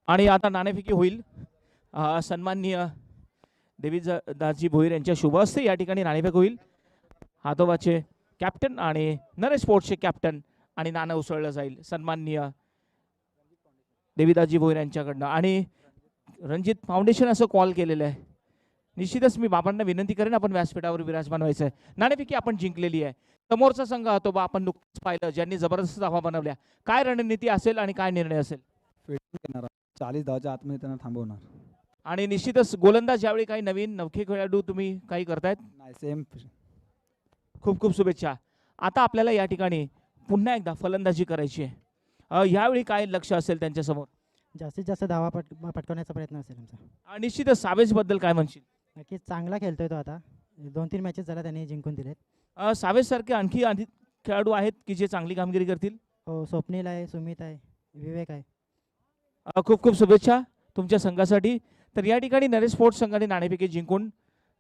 आणि आता नाणेफेकी होईल. सन्माननीय देवीदासजी भोईर यांच्या शुभ हस्ते या ठिकाणी नाणेफेक होईल. हातोबाचे कॅप्टन आणि नरेश स्पोर्ट्सचे कॅप्टन आणि नाणं उसळलं जाईल सन्माननीय देवीदासजी भोईर यांच्याकडनं. आणि रणजित फाउंडेशन असं कॉल केलेलं आहे. निश्चितच मी बाबांना विनंती करेन आपण व्यासपीठावर विराजमान व्हायचं आहे. नाणेफेकी आपण जिंकलेली आहे. समोरचा संघ हातोबा आपण नुकतंच पाहिलं, ज्यांनी जबरदस्त धावा बनवल्या. काय रणनीती असेल आणि काय निर्णय असेल? 40 धावाच्या आतमध्ये त्यांना थांबवणार. आणि निश्चितच गोलंदाज ज्यावेळी काही नवीन नवखे खेळाडू तुम्ही काही करतायत. नाही सेम. खूप खूप शुभेच्छा. आता आपल्याला या ठिकाणी पुन्हा एकदा फलंदाजी करायची आहे. यावेळी काय लक्ष असेल त्यांच्यासमोर? जास्तीत जास्त धावा पटकवण्याचा प्रयत्न असेल आमचा. निश्चितच सावेज बद्दल काय म्हणशील? नक्कीच चांगला खेळतोय तो. आता 2-3 मॅचेस झाल्या त्यांनी जिंकून दिलेत. सावेज सारखे आणखी खेळाडू आहेत की जे चांगली कामगिरी करतील? हो, स्वप्नील आहे, सुमित आहे, विवेक आहे. खूप खूप शुभेच्छा तुमच्या संघासाठी. तर या ठिकाणी नरेश स्पोर्ट्स संघाने नाणेफेकी जिंकून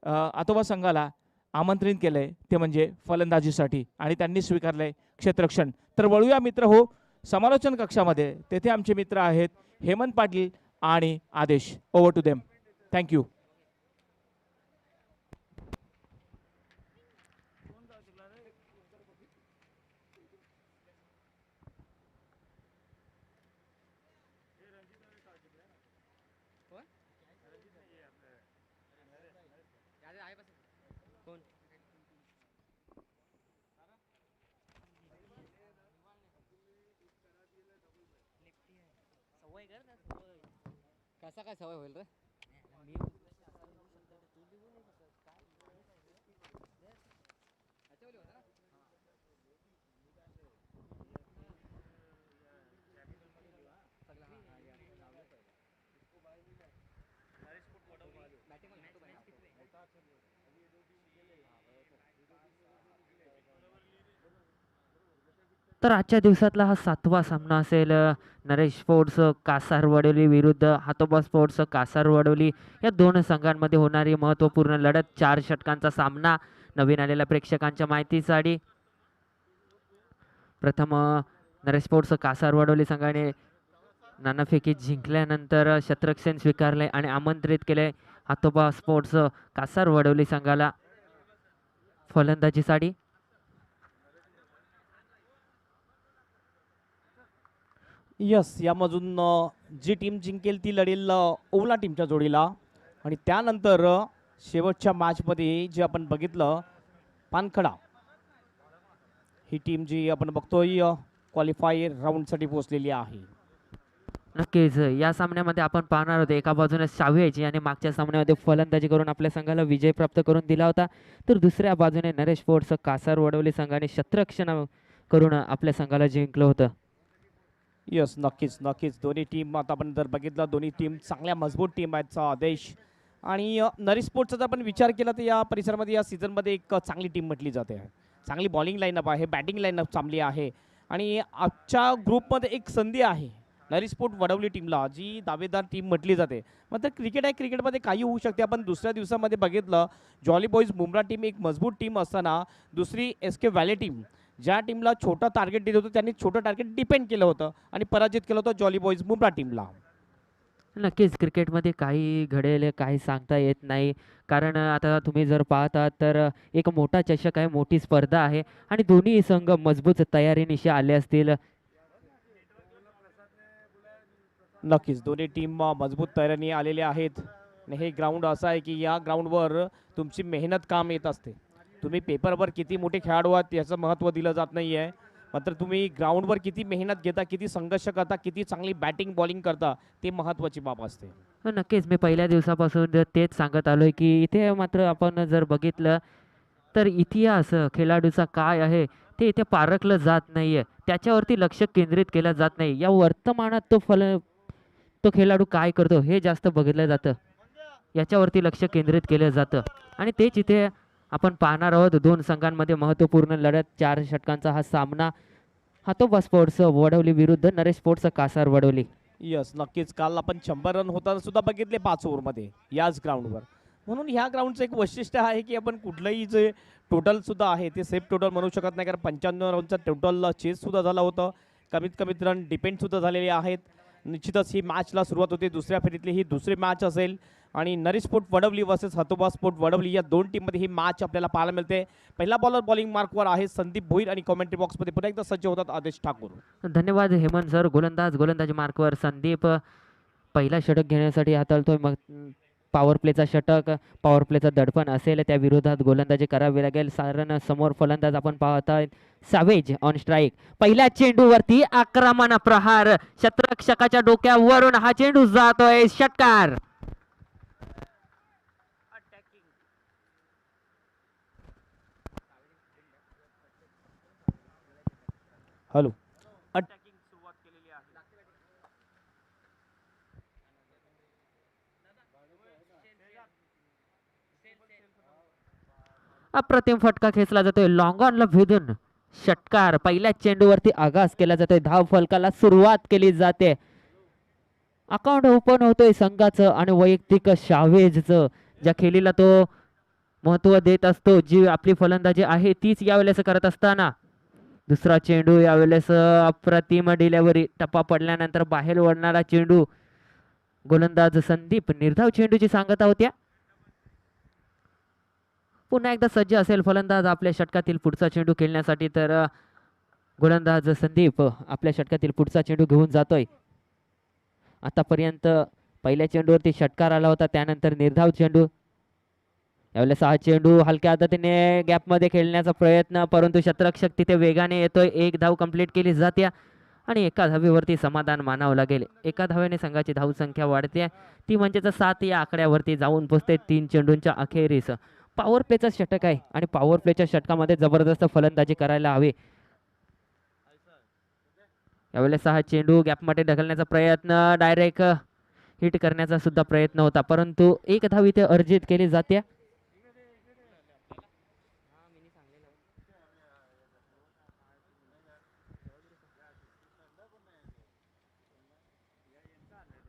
आतोबा संघाला आमंत्रित केलंय, ते म्हणजे फलंदाजीसाठी, आणि त्यांनी स्वीकारलंय क्षेत्ररक्षण. तर वळूया मित्र हो समालोचन कक्षामध्ये. तेथे आमचे मित्र आहेत हेमंत पाटील आणि Adesh. Over to them. Thank you. कसा काय सवय होईल रे? तर आजच्या दिवसातला हा 7वा सामना असेल नरेश स्पोर्ट्स कासार वडोली विरुद्ध हातोबा स्पोर्ट्स कासार वडोली या दोन संघांमध्ये होणारी महत्त्वपूर्ण लढत. 4 षटकांचा सामना. नवीन आलेल्या प्रेक्षकांच्या माहितीसाठी प्रथम नरेश स्पोर्ट्स कासार वडोली संघाने नाणेफेकी जिंकल्यानंतर क्षेत्ररक्षण स्वीकारले आणि आमंत्रित केले हातोबा स्पोर्ट्स कासार वडोली संघाला फलंदाजीसाठी. यस, यामधून जी टीम जिंकेल ती लढेल ओवला टीमच्या जोडीला. आणि त्यानंतर शेवटच्या मॅचमध्ये जे आपण बघितलं पानखडा ही टीम जी आपण बघतोय क्वालिफायर राऊंडसाठी पोहोचलेली आहे. नक्कीच या सामन्यामध्ये आपण पाहणार होतो एका बाजूने शाव्याची आणि मागच्या सामन्यामध्ये फलंदाजी करून आपल्या संघाला विजय प्राप्त करून दिला होता, तर दुसऱ्या बाजूने नरेश स्पोर्ट्स कासार वडवली संघाने क्षेत्ररक्षण करून आपल्या संघाला जिंकलं होतं. यस, नक्कीच नक्कीच दोन्ही टीम आता आपण जर बघितलं दोन्ही टीम चांगल्या मजबूत टीम आहेत. आदेश आणि नरेश स्पोर्ट्सचा जर आपण विचार केला तर या परिसरामध्ये या सीझनमध्ये एक चांगली टीम म्हटली जाते. चांगली बॉलिंग लाईनअप आहे, बॅटिंग लाईनअप चांगली आहे. आणि आजच्या ग्रुपमध्ये एक संधी आहे नरेश स्पोर्ट वडवली टीमला, जी दावेदार टीम म्हटली जाते. मात्र क्रिकेट आहे, क्रिकेटमध्ये काही होऊ शकते. आपण दुसऱ्या दिवसामध्ये बघितलं जॉली बॉईज मुंब्रा टीम एक मजबूत टीम असताना दुसरी SK व्हॅली टीम ज्या टीमला छोटं टार्गेट दिलं होतं त्यांनी छोटं टार्गेट डिपेंड केलं होतं आणि पराजित केलं होतं जॉली बॉईज मुंब्रा टीमला. नक्कीच क्रिकेटमध्ये काही घडेल काही सांगता येत नाही, कारण आता तुम्ही जर पाहता तर एक मोठा चषक आहे, मोठी स्पर्धा आहे आणि दोन्ही संघ मजबूत तयारीनिशी आले असतील. नक्कीच दोन्ही टीम मजबूत तयारीने आलेले आहेत. आणि हे ग्राउंड असं आहे की या ग्राउंडवर तुमची मेहनत काम येत असते. तुम्ही पेपरवर किती मोठे खेळाडू आहात याचं महत्त्व दिलं जात नाही आहे, मात्र तुम्ही ग्राउंडवर किती मेहनत घेता, किती संघर्ष करता, किती चांगली बॅटिंग बॉलिंग करता ते महत्त्वाची बाब असते. नक्कीच मी पहिल्या दिवसापासून तेच सांगत आलोय की इथे मात्र आपण जर बघितलं तर इतिहास खेळाडूचा काय आहे ते इथे पारखलं जात नाहीये, त्याच्यावरती लक्ष केंद्रित केलं जात नाही. या वर्तमानात तो खेळाडू काय करतो हे जास्त बघितलं जातं, याच्यावरती लक्ष केंद्रित केलं जातं. आणि तेच इथे आपण पाहणार आहोत. दोन संघांमध्ये महत्त्वपूर्ण लढत. 4 षटकांचा हा सामना. हातोबा स्पोर्ट्स वडवली विरुद्ध नरेश स्पोर्ट्स कासार वडवली. यस, नक्कीच काल आपण 100 रन होताना सुद्धा बघितले 5 ओव्हरमध्ये याच ग्राउंडवर. म्हणून ह्या ग्राउंडचं एक वैशिष्ट्य आहे की आपण कुठलंही जे टोटल सुद्धा आहे ते सेफ टोटल म्हणू शकत नाही, कारण 95 रनचा टोटल चेस सुद्धा झालं होतं. कमीत कमीत रन डिपेंड सुद्धा झालेले आहेत. निश्चितच ही मॅचला सुरुवात होते. दुसऱ्या फेरीतली ही दुसरी मॅच असेल आणि Nari sport Vadavali versus Hatoba sport Vadavali या दोन टीममध्ये ही मॅच आपल्याला पाहायला मिळते. पहिला बॉलर बॉलिंग मार्कवर आहे संदीप भोईर आणि कॉमेंट्री बॉक्समध्ये पुन्हा एकदा सज्ज होतात आदेश ठाकूर. धन्यवाद हेमंत सर. गोलंदाजी मार्कवर संदीप पहिला षटक घेण्यासाठी हाताळतोय. मग पॉवर प्लेचा षटक, पॉवर प्लेचा दडपण असेल त्या विरोधात गोलंदाजी करावी लागेल. सारण समोर फलंदाज आपण पाहताय सावेज ऑन स्ट्राईक. पहिल्या चेंडूवरती आक्रमण प्रहार, शतरक्षकाच्या डोक्यावरून हा चेंडू जातोय षटकार. हॅलो अप्रतिम फटका खेचला जातोय. लॉंग ऑनला भेदून षटकार. पहिल्या चेंडूवरती आगास केला जातोय. धाव फलकाला सुरुवात केली जाते. अकाउंट ओपन होतोय संघाचं आणि वैयक्तिक शावेजचं. ज्या खेळीला तो महत्व देत असतो, जी आपली फलंदाजी आहे तीच यावेळेस करत असताना दुसरा चेंडू यावेळेस अप्रतिम डिलेवरी. टप्पा पडल्यानंतर बाहेर ओढणारा चेंडू. गोलंदाज संदीप निर्धाव चेंडूची सांगता होत्या. पुन्हा एकदा सज्ज असेल फलंदाज आपल्या षटकातील पुढचा चेंडू खेळण्यासाठी. तर गोलंदाज संदीप आपल्या षटकातील पुढचा चेंडू घेऊन जातोय. आतापर्यंत पहिल्या चेंडूवरती षटकार आला होता, त्यानंतर निर्धाव चेंडू. यावेळेस हा चेंडू हलक्या पद्धतीने गॅपमध्ये खेळण्याचा प्रयत्न, परंतु शतरक्षक तिथे वेगाने येतोय. एक धाव कंप्लीट केली जाते आणि एका धावेवरती समाधान मानावं लागेल. एका धावेने संघाची धावसंख्या वाढते, ती म्हणजेच 7 या आकड्यावरती जाऊन पोहोचते 3 चेंडूंच्या अखेरीस. पॉवर प्लेचा षटक आहे आणि पॉवर प्लेच्या षटकामध्ये जबरदस्त फलंदाजी करायला हवी. यावेळेस हा चेंडू गॅपमध्ये ढकलण्याचा प्रयत्न, डायरेक्ट हिट करण्याचा सुद्धा प्रयत्न होता, परंतु एक धाव इथे अर्जित केली जाते.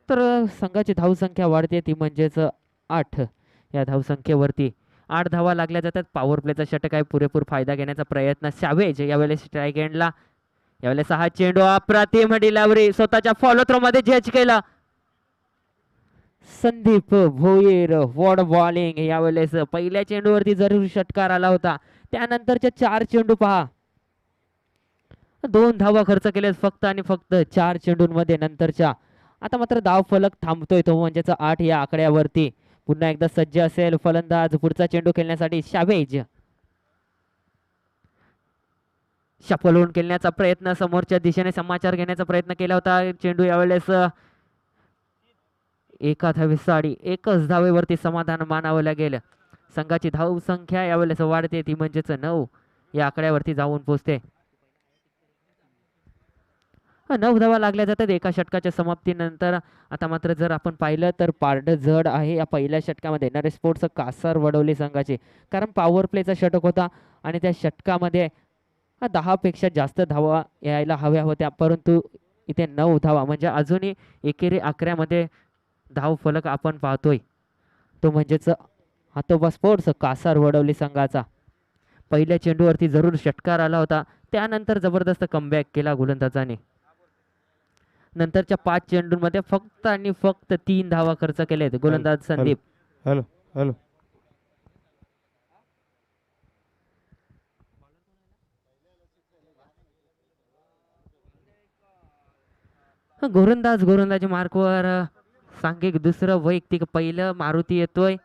तर संघाची धावसंख्या वाढते, ती म्हणजेच 8. या धावसंख्येवरती 8 धावा लागल्या जातात. पॉवर प्लेचा षटक आहे, पुरेपूर फायदा घेण्याचा प्रयत्न. सॅवेज यावेळेस स्ट्राईक एंडला. यावेळेस हा चेंडू अप्रतिम डिलिव्हरी, स्वतःच्या फॉलो थ्रो मध्ये जज केला संदीप भोईर. Ward bowling. यावेळेस पहिल्या चेंडूवरती जरूर षटकार आला होता, त्यानंतरचे 4 चेंडू पहा. 2 धावा खर्च केले फक्त आणि फक्त 4 चेंडूंमध्ये नंतरच्या. आता मात्र धाव फलक थांबतोय, तो म्हणजेच 8 या आकड्यावरती. पुन्हा एकदा सज्ज असेल फलंदाज पुढचा चेंडू खेळण्यासाठी. शावेज शपलून खेळण्याचा प्रयत्न, समोरच्या दिशेने समाचार घेण्याचा प्रयत्न केला होता. चेंडू यावेळेस एका धावेसाठी एकच धावेवरती समाधान मानावं लागेल. संघाची धाव संख्या यावेळेस वाढते, ती म्हणजेच 9 या आकड्यावरती जाऊन पोहोचते. 9 धावा लागल्या जातात एका षटकाच्या समाप्तीनंतर. आता मात्र जर आपण पाहिलं तर पारड जड आहे या पहिल्या षटकामध्ये नरेश स्पोर्ट्स कासार वडवली संघाचे, कारण पॉवर प्लेचा षटक होता आणि त्या षटकामध्ये 10 पेक्षा जास्त धावा यायला हव्या होत्या, परंतु इथे 9 धावा म्हणजे अजूनही एकेरी 11मध्ये धाव फलक आपण पाहतोय, तो म्हणजेच हातोबा स्पोर्ट्स कासार वडवली संघाचा. पहिल्या चेंडूवरती जरूर षटकार आला होता, त्यानंतर जबरदस्त कमबॅक केला गोलंदाजाने. नंतरच्या 5 चेंडूंमध्ये फक्त आणि फक्त 3 धावा खर्च केलेत गोलंदाज संदीप. हॅलो हॅलो गोलंदाजी मार्कवर सांघिक दुसरं वैयक्तिक पहिलं. मारुती येतोय.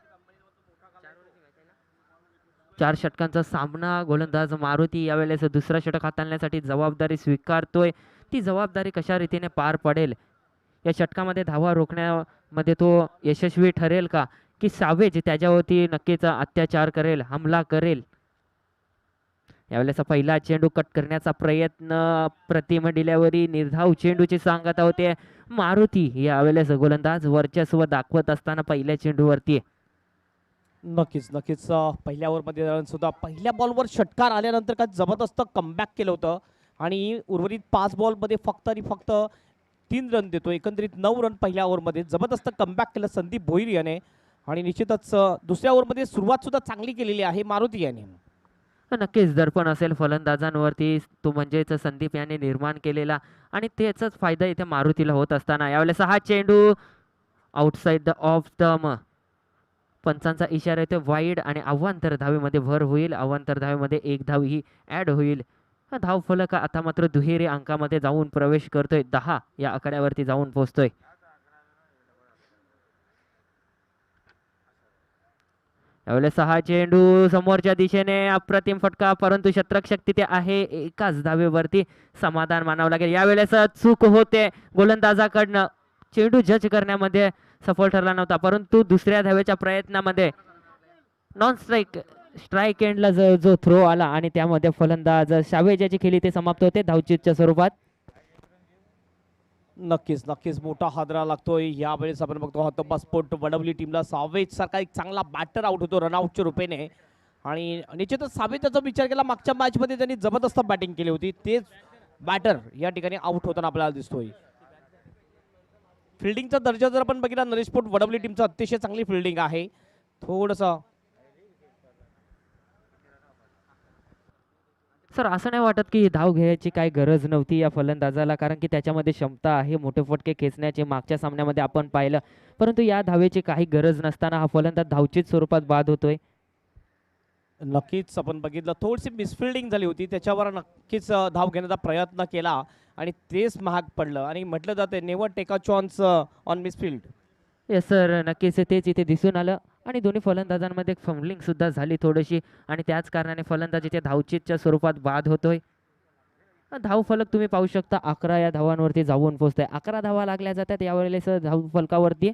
4 षटकांचा सामना. गोलंदाज मारुती यावेळेस दुसरा षटक हाताळण्यासाठी जबाबदारी स्वीकारतोय. ती जबाबदारी कशा रीतीने पार पडेल, या षटकामध्ये धावा रोखण्यामध्ये तो यशस्वी ठरेल का, की सावेज त्याच्यावरती नक्कीच अत्याचार करेल, हमला करेल. यावेळेस पहिला चेंडू कट करण्याचा प्रयत्न, प्रतिम डिलेवरी, निर्धाव चेंडूची सांगता होते. मारुती यावेळेस गोलंदाज वर्चस्व दाखवत असताना पहिल्या चेंडूवरती. नक्कीच नक्कीच पहिल्या ओव्हरमध्ये सुद्धा पहिल्या बॉलवर षटकार आल्यानंतर काय जबरदस्त कमबॅक केलं होतं आणि उर्वरित 5 बॉलमध्ये फक्त आणि फक्त 3 रन देतो. एकंदरीत 9 रन पहिल्या ओव्हरमध्ये जबरदस्त कमबॅक केलं संदीप भोईर याने आणि निश्चितच दुसऱ्या ओव्हरमध्ये सुरुवात सुद्धा चांगली केलेली आहे मारुती याने. नक्कीच दडपण असेल फलंदाजांवरती तो म्हणजेच संदीप यांनी निर्माण केलेला आणि त्याचाच फायदा इथे मारुतीला होत असताना यावेळेस हा चेंडू आउटसाइड द ऑफ स्टंप. पंचांचा इशारा येतो वाईड आणि अवांतर धावेमध्ये भर होईल. अवांतर धावेमध्ये एक धाव ही ॲड होईल. हा धाव फलक आता मात्र दुहेरी अंकामध्ये जाऊन प्रवेश करतोय. 10 या आकड्यावरती जाऊन पोहोचतोय. यावेळेस हा चेंडू समोरच्या दिशेने अप्रतिम फटका परंतु शतरक्षक तिथे आहे. एकाच धावेवरती समाधान मानावं लागेल. यावेळेस चूक होते गोलंदाजाकडनं. चेंडू जज करण्यामध्ये सफल ठरला नव्हता परंतु दुसऱ्या धावेच्या प्रयत्नामध्ये नॉन स्ट्राईक एंडला जो थ्रो आला आणि त्यामध्ये फलंदाज शावे ज्याची खेळी ते समाप्त होते धावचीतच्या स्वरूपात. नक्कीच नक्कीच मोठा हादरा लागतोय. यावेळेस आपण बघतो हतोबा स्पोर्ट वडवली टीमला सावेज सारखा एक चांगला बॅटर आउट होतो रनआउटच्या रूपेने आणि निश्चितच सावेज त्याचा विचार केला. मागच्या मॅचमध्ये त्यांनी जबरदस्त बॅटिंग केली होती. तेच बॅटर या ठिकाणी आउट होताना आपल्याला दिसतोय. फिल्डिंगचा दर्जा जर आपण बघितला नरेश स्पोर्ट वडवली टीमचा अतिशय चांगली फिल्डिंग आहे. थोडंसं सर असं नाही वाटत की धाव घ्यायची काही गरज नव्हती या फलंदाजाला कारण की त्याच्यामध्ये क्षमता आहे मोठे फटके खेचण्याचे. मागच्या सामन्यामध्ये आपण पाहिलं परंतु या धावेची काही गरज नसताना हा फलंदाज धावचीत स्वरूपात बाद होतोय. नक्कीच आपण बघितलं थोडीशी मिसफिल्डिंग झाली होती त्याच्यावर नक्कीच धाव घेण्याचा प्रयत्न केला आणि तेच महाग पडलं आणि म्हटलं जाते never take a chance on misfield. Yes sir नक्कीच तेच इथे दिसून आलं आणि दोन्ही फलंदाजांमध्ये फंबलिंग सुद्धा झाली थोडीशी आणि त्याच कारणाने फलंदाज इथे धावचीतच्या स्वरूपात बाद होतोय. धाव फलक तुम्ही पाहू शकता 11 या धावांवरती जाऊन पोहोचतोय. 11 धावा लागल्या जातात यावेळेस धाव फलकावरती.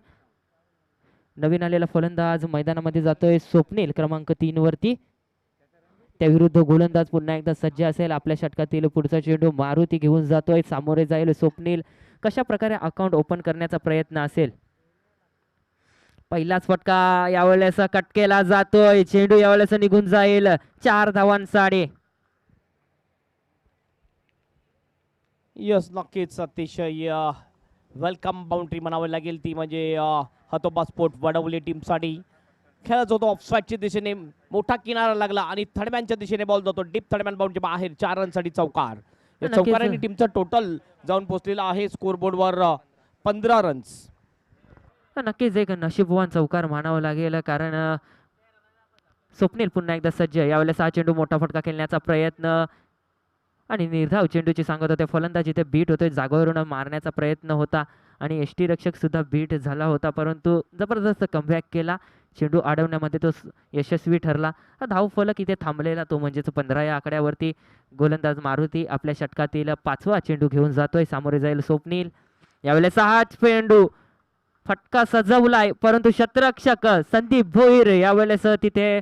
नवीन आलेला फलंदाज मैदानामध्ये जातोय स्वप्नील क्रमांक 3 वरती. त्याविरुद्ध गोलंदाज पुन्हा एकदा सज्ज असेल. आपल्या षटकातील पुढचा चेंडू मारुती घेऊन जातोय. सामोरे जाईल स्वप्नील. कशा प्रकारे अकाउंट ओपन करण्याचा प्रयत्न असेल. पहिलाच फटका यावेळेस कट केला जातोय. चेंडू यावेळेस निघून जाईल 4 धावांसाठी. यस नक्कीच अतिशय वेलकम बाउंड्री म्हणावी लागेल ती म्हणजे हतोबा स्पोर्ट वडवली टीमसाठी. खेळत होतो ऑफसाईडच्या दिशेने मोठा किनारा लागला आणि थर्डमॅनच्या दिशेने बॉल जातो डीप थर्डमॅन बाउंड्री बाहेर 4 रनसाठी चौकार. या नक्कीच. चौकाराने टीमचं टोटल जाऊन पोहोचलेला आहे स्कोरबोर्डवर 15 रन्स. नक्कीच एक नशीबवान चौकार मानावं लागेल कारण स्वप्नील पुन्हा एकदा सज्ज. यावेळेस हा चेंडू मोठा फटका खेळण्याचा प्रयत्न आणि निर्धाव चेंडूची सांगत होते. फलंदाज इथे बीट होतोय. जागेवरून मारण्याचा प्रयत्न होता आणि रक्षक सुद्धा बीट झाला होता परंतु जबरदस्त कमबॅक केला. चेंडू अडवण्यामध्ये तो यशस्वी ठरला. हा धाव फलक इथे थांबलेला तो म्हणजेच 15 या आकड्यावरती. गोलंदाज मारुती आपल्या षटकातील 5वा चेंडू घेऊन जातोय. सामोरे जाईल स्वप्नील. यावेळेस हा चेंडू फटका सजवलाय परंतु शतरक्षक संदीप भोईर यावेळेस तिथे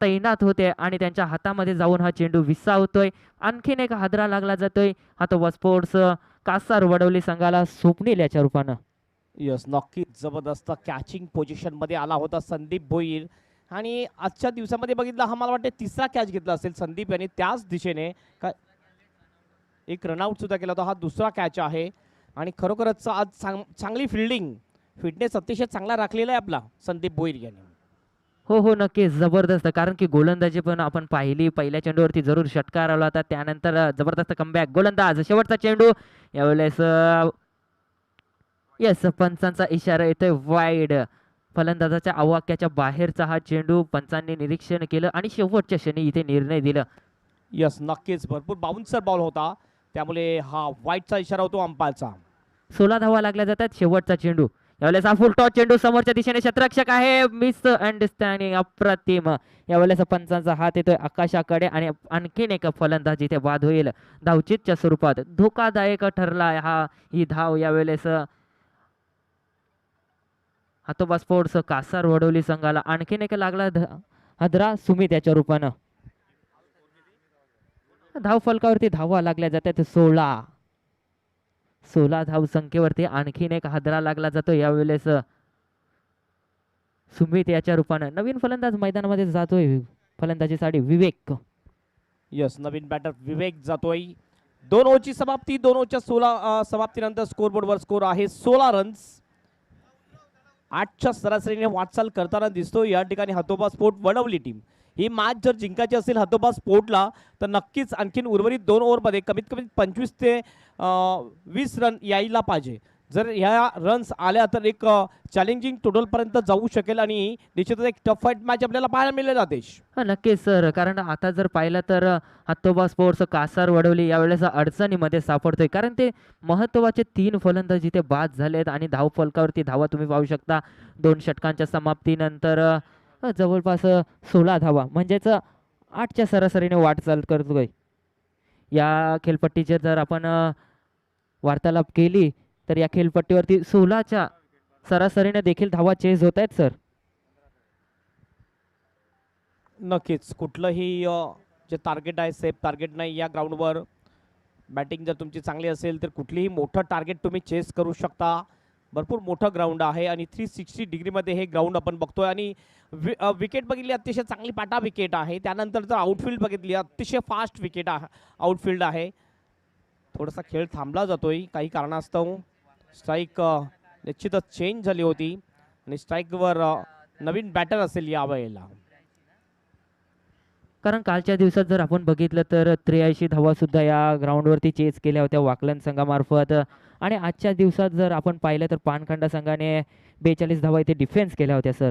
तैनात होते आणि त्यांच्या हातामध्ये जाऊन हा चेंडू विसावतोय. आणखीन एक हादरा लागला जातोय हतोबा स्पोर्ट्स कासार वडवली संघाला स्वप्नील याच्या रूपानं. यस नक्कीच जबरदस्त कॅचिंग पोझिशन मध्ये आला होता संदीप भोईर आणि आजच्या दिवसामध्ये बघितला हा मला वाटते 3रा कॅच घेतला असेल संदीप यांनी त्याच दिशेने. एक रनआउट सुद्धा केला होता. हा 2रा कॅच आहे आणि खरोखरच आज चांगली फिल्डिंग फिटनेस अतिशय चांगला राखलेला आहे आपला संदीप भोईर यांनी. हो हो नक्कीच जबरदस्त कारण की गोलंदाजी पण आपण पाहिली. पहिल्या चेंडूवरती जरूर षटकार आला होता त्यानंतर जबरदस्त कमबॅक. गोलंदाज शेवटचा चेंडू यावेळेस येस पंचांचा इशारा येतोय वाईड. फलंदाजाच्या आवाक्याच्या बाहेरचा हा चेंडू पंचांनी निरीक्षण केलं आणि शेवटच्या क्षणी इथे निर्णय दिला. यस नक्कीच भरपूर बाउन्सर बॉल होता त्यामुळे हा वाईटचा इशारा होतो अंपायरचा. 16 धावा लागल्या जातात. शेवटचा चेंडू यावेळेस हा फुल टॉस चेंडू समोरच्या दिशेने क्षेत्ररक्षक आहे. मिस अंडरस्टँडिंग अप्रतिम. यावेळेस पंचांचा हात येतोय आकाशाकडे आणि आणखीन एक फलंदाज इथे बाद होईल धावचीतच्या स्वरूपात. धोकादायक ठरला ही धाव. यावेळेस हतोबा स्पोर्ट्स कासार वडवली संघाला आणखीन एक लागला हादरा सुमित याच्या रूपानं. धाव फलकावरती धावा लागल्या जातात 16 धाव संख्येवरती आणखीन एक हादरा लागला जातो. यावेळेस सुमित याच्या रूपानं. नवीन फलंदाज मैदानामध्ये जातोय फलंदाजीसाठी विवेक. यस नवीन बॅटर विवेक जातोय. 2 ओव्हरची समाप्ती. 2 ओव्हरच्या 16 समाप्तीनंतर स्कोरबोर्डवर स्कोर आहे 16 रन्स. 8च्या सरासरीने वाटचाल करताना दिसतो या ठिकाणी हतोबा स्पोर्ट वडवली टीम. ही मॅच जर जिंकायची असेल हातोबा स्पोर्टला तर नक्कीच आणखीन उर्वरित 2 ओव्हरमध्ये कमीत कमी 25 ते 20 रन यायला पाहिजे. जर ह्या रन्स आल्या तर एक चॅलेंजिंग टोटलपर्यंत जाऊ शकेल आणि निश्चितच एक टफ फाईट मॅच आपल्याला पाहायला मिळेल आदेश. नक्कीच सर, कारण आता जर पाहिलं तर हातोबा स्पोर्ट्स कासार वडवली यावेळेस अडचणीमध्ये सापडतोय, कारण ते महत्त्वाचे 3 फलंदाज इथे बाद झालेत आणि धावफलकावरती धावा तुम्ही पाहू शकता. 2 षटकांच्या समाप्तीनंतर जवळपास 16 धावा म्हणजेच 8च्या सरासरीने वाटचाल करतोय. या खेळपट्टीचे जर आपण वार्तालाप केली तर या खेळपट्टीवरती 16च्या सरासरीने देखील धावा चेज होत आहेत सर. नक्कीच कुठलंही जे टार्गेट आहे सेफ टार्गेट नाही या ग्राउंडवर. बॅटिंग जर तुमची चांगली असेल तर कुठलीही मोठं टार्गेट तुम्ही चेस करू शकता. भरपूर मोठं ग्राउंड आहे आणि 360 डिग्रीमध्ये हे ग्राउंड आपण बघतोय आणि विकेट बघितली अतिशय चांगली पाटा विकेट आहे. त्यानंतर जर आउटफील्ड बघितली अतिशय फास्ट विकेट आउटफील्ड आहे. थोडासा खेळ थांबला जातोय काही कारणास्तव. स्ट्राईक निश्चितच चेंज झाली होती आणि स्ट्राईकवर नवीन बॅटर असेल यावेळेला. कारण कालच्या दिवसात जर आपण बघितलं तर 83 धावा सुद्धा या ग्राउंडवरती चेस केल्या होत्या वाकलन संघामार्फत. आणि आजच्या दिवसात जर आपण पाहिलं तर पानखंडा संघाने 42 धावा इथे डिफेन्स केल्या होत्या सर.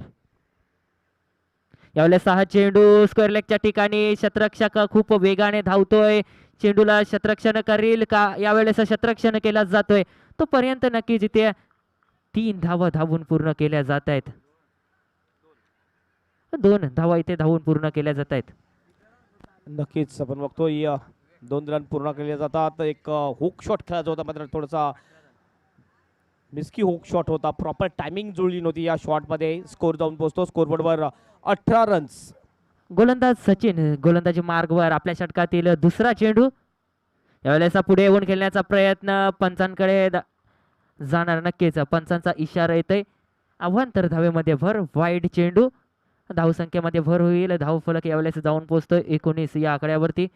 यावेळेस 6 चेंडू स्क्वेअर लेगच्या ठिकाणी शतरक्षक खूप वेगाने धावतोय. चेंडूला शतरक्षण करील का, यावेळेस शतरक्षण केला जातोय. तोपर्यंत नक्कीच इथे 3 धावा धावून पूर्ण केल्या जात आहेत. 2 धावा इथे धावून पूर्ण केल्या जात आहेत. नक्कीच आपण बघतोय 2 रन पूर्ण केले जातात. एक हुक शॉट खेळायचा होता मात्र थोडासा मिस्की हुक शॉट होता. प्रॉपर टायमिंग जुळली नव्हती या शॉटमध्ये. स्कोर जाऊन पोहोचतो स्कोरबोर्डवर 18 रन्स. गोलंदाज सचिन गोलंदाजी मार्गवर आपल्या षटकातील दुसरा चेंडू. यावेळेस पुढे येऊन खेळण्याचा प्रयत्न पंचांकडे जाणार. नक्कीच पंचांचा इशारा येतोय. अवांतर धावेमध्ये भर. वाईड चेंडू. धावसंख्येमध्ये भर होईल. धावफलक यावेळेस जाऊन पोहोचतोय 19 या आकड्यावरती.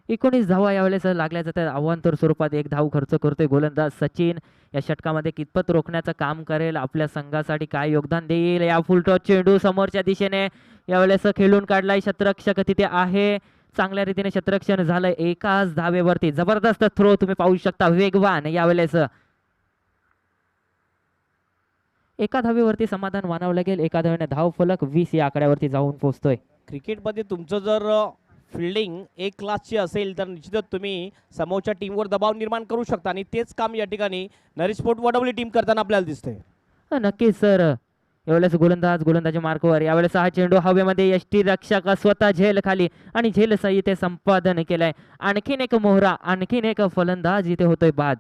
19 धावा यावेळेस लागल्या जातात. अवांतर स्वरूपात 1 धाव खर्च करतोय गोलंदाज सचिन. या षटकामध्ये कितपत रोखण्याचं काम करेल, आपल्या संघासाठी काय योगदान देईल. या फुलटॉस चेंडू समोरच्या दिशेने यावेळेस खेळून काढलाय. शतरक्षक तिथे आहे. चांगल्या रीतीने शतरक्षण झालंय. एकाच धावेवरती जबरदस्त थ्रो तुम्ही पाहू शकता. वेगवान यावेळेस एका धावेवरती समाधान मानावं लागेल. एका धावेने धाव फलक 20 या आकड्यावरती जाऊन पोहोचतोय. क्रिकेटमध्ये तुमचं जर फिल्डिंग एक क्लासची असेल तर निश्चितच तुम्ही समोरच्या टीमवर दबाव निर्माण करू शकता आणि तेच काम या ठिकाणी नरेश स्पोर्ट वडवली टीम करताना आपल्याला दिसतंय. नक्कीच सर. यावेळेस गोलंदाजी मार्कवर. यावेळेस हा चेंडू हवेमध्ये यष्टी रक्षक स्वतः झेल खाली आणि झेल इथे संपादन केलंय. आणखीन एक मोहरा, आणखीन एक फलंदाज इथे होतोय बाद.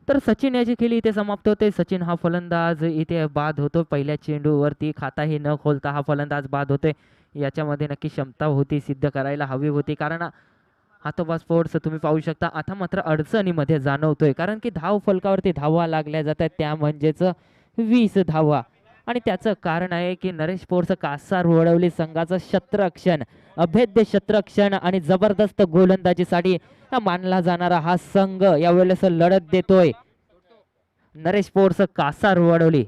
तर सचिन याची खेळी इथे समाप्त होते. सचिन हा फलंदाज इथे बाद होतो. पहिल्या चेंडूवरती खाताही न खोलता हा फलंदाज बाद होते. याच्यामध्ये नक्की क्षमता होती, सिद्ध करायला हवी होती. कारण हातोबा स्पोर्ट्स तुम्ही पाहू शकता आता मात्र अडचणीमध्ये जाणवतोय. कारण की धाव फलकावरती धावा लागल्या जातात, त्या म्हणजेच 20 धावा. आणि त्याचं कारण आहे की नरेश स्पोर्ट्स कासार वडवली संघाचं शतरक्षण, अभेद्य शतरक्षण आणि जबरदस्त गोलंदाजीसाठी मानला जाणारा हा संघ यावेळेस लढत देतोय. नरेश स्पोर्ट्स कासार वडवली.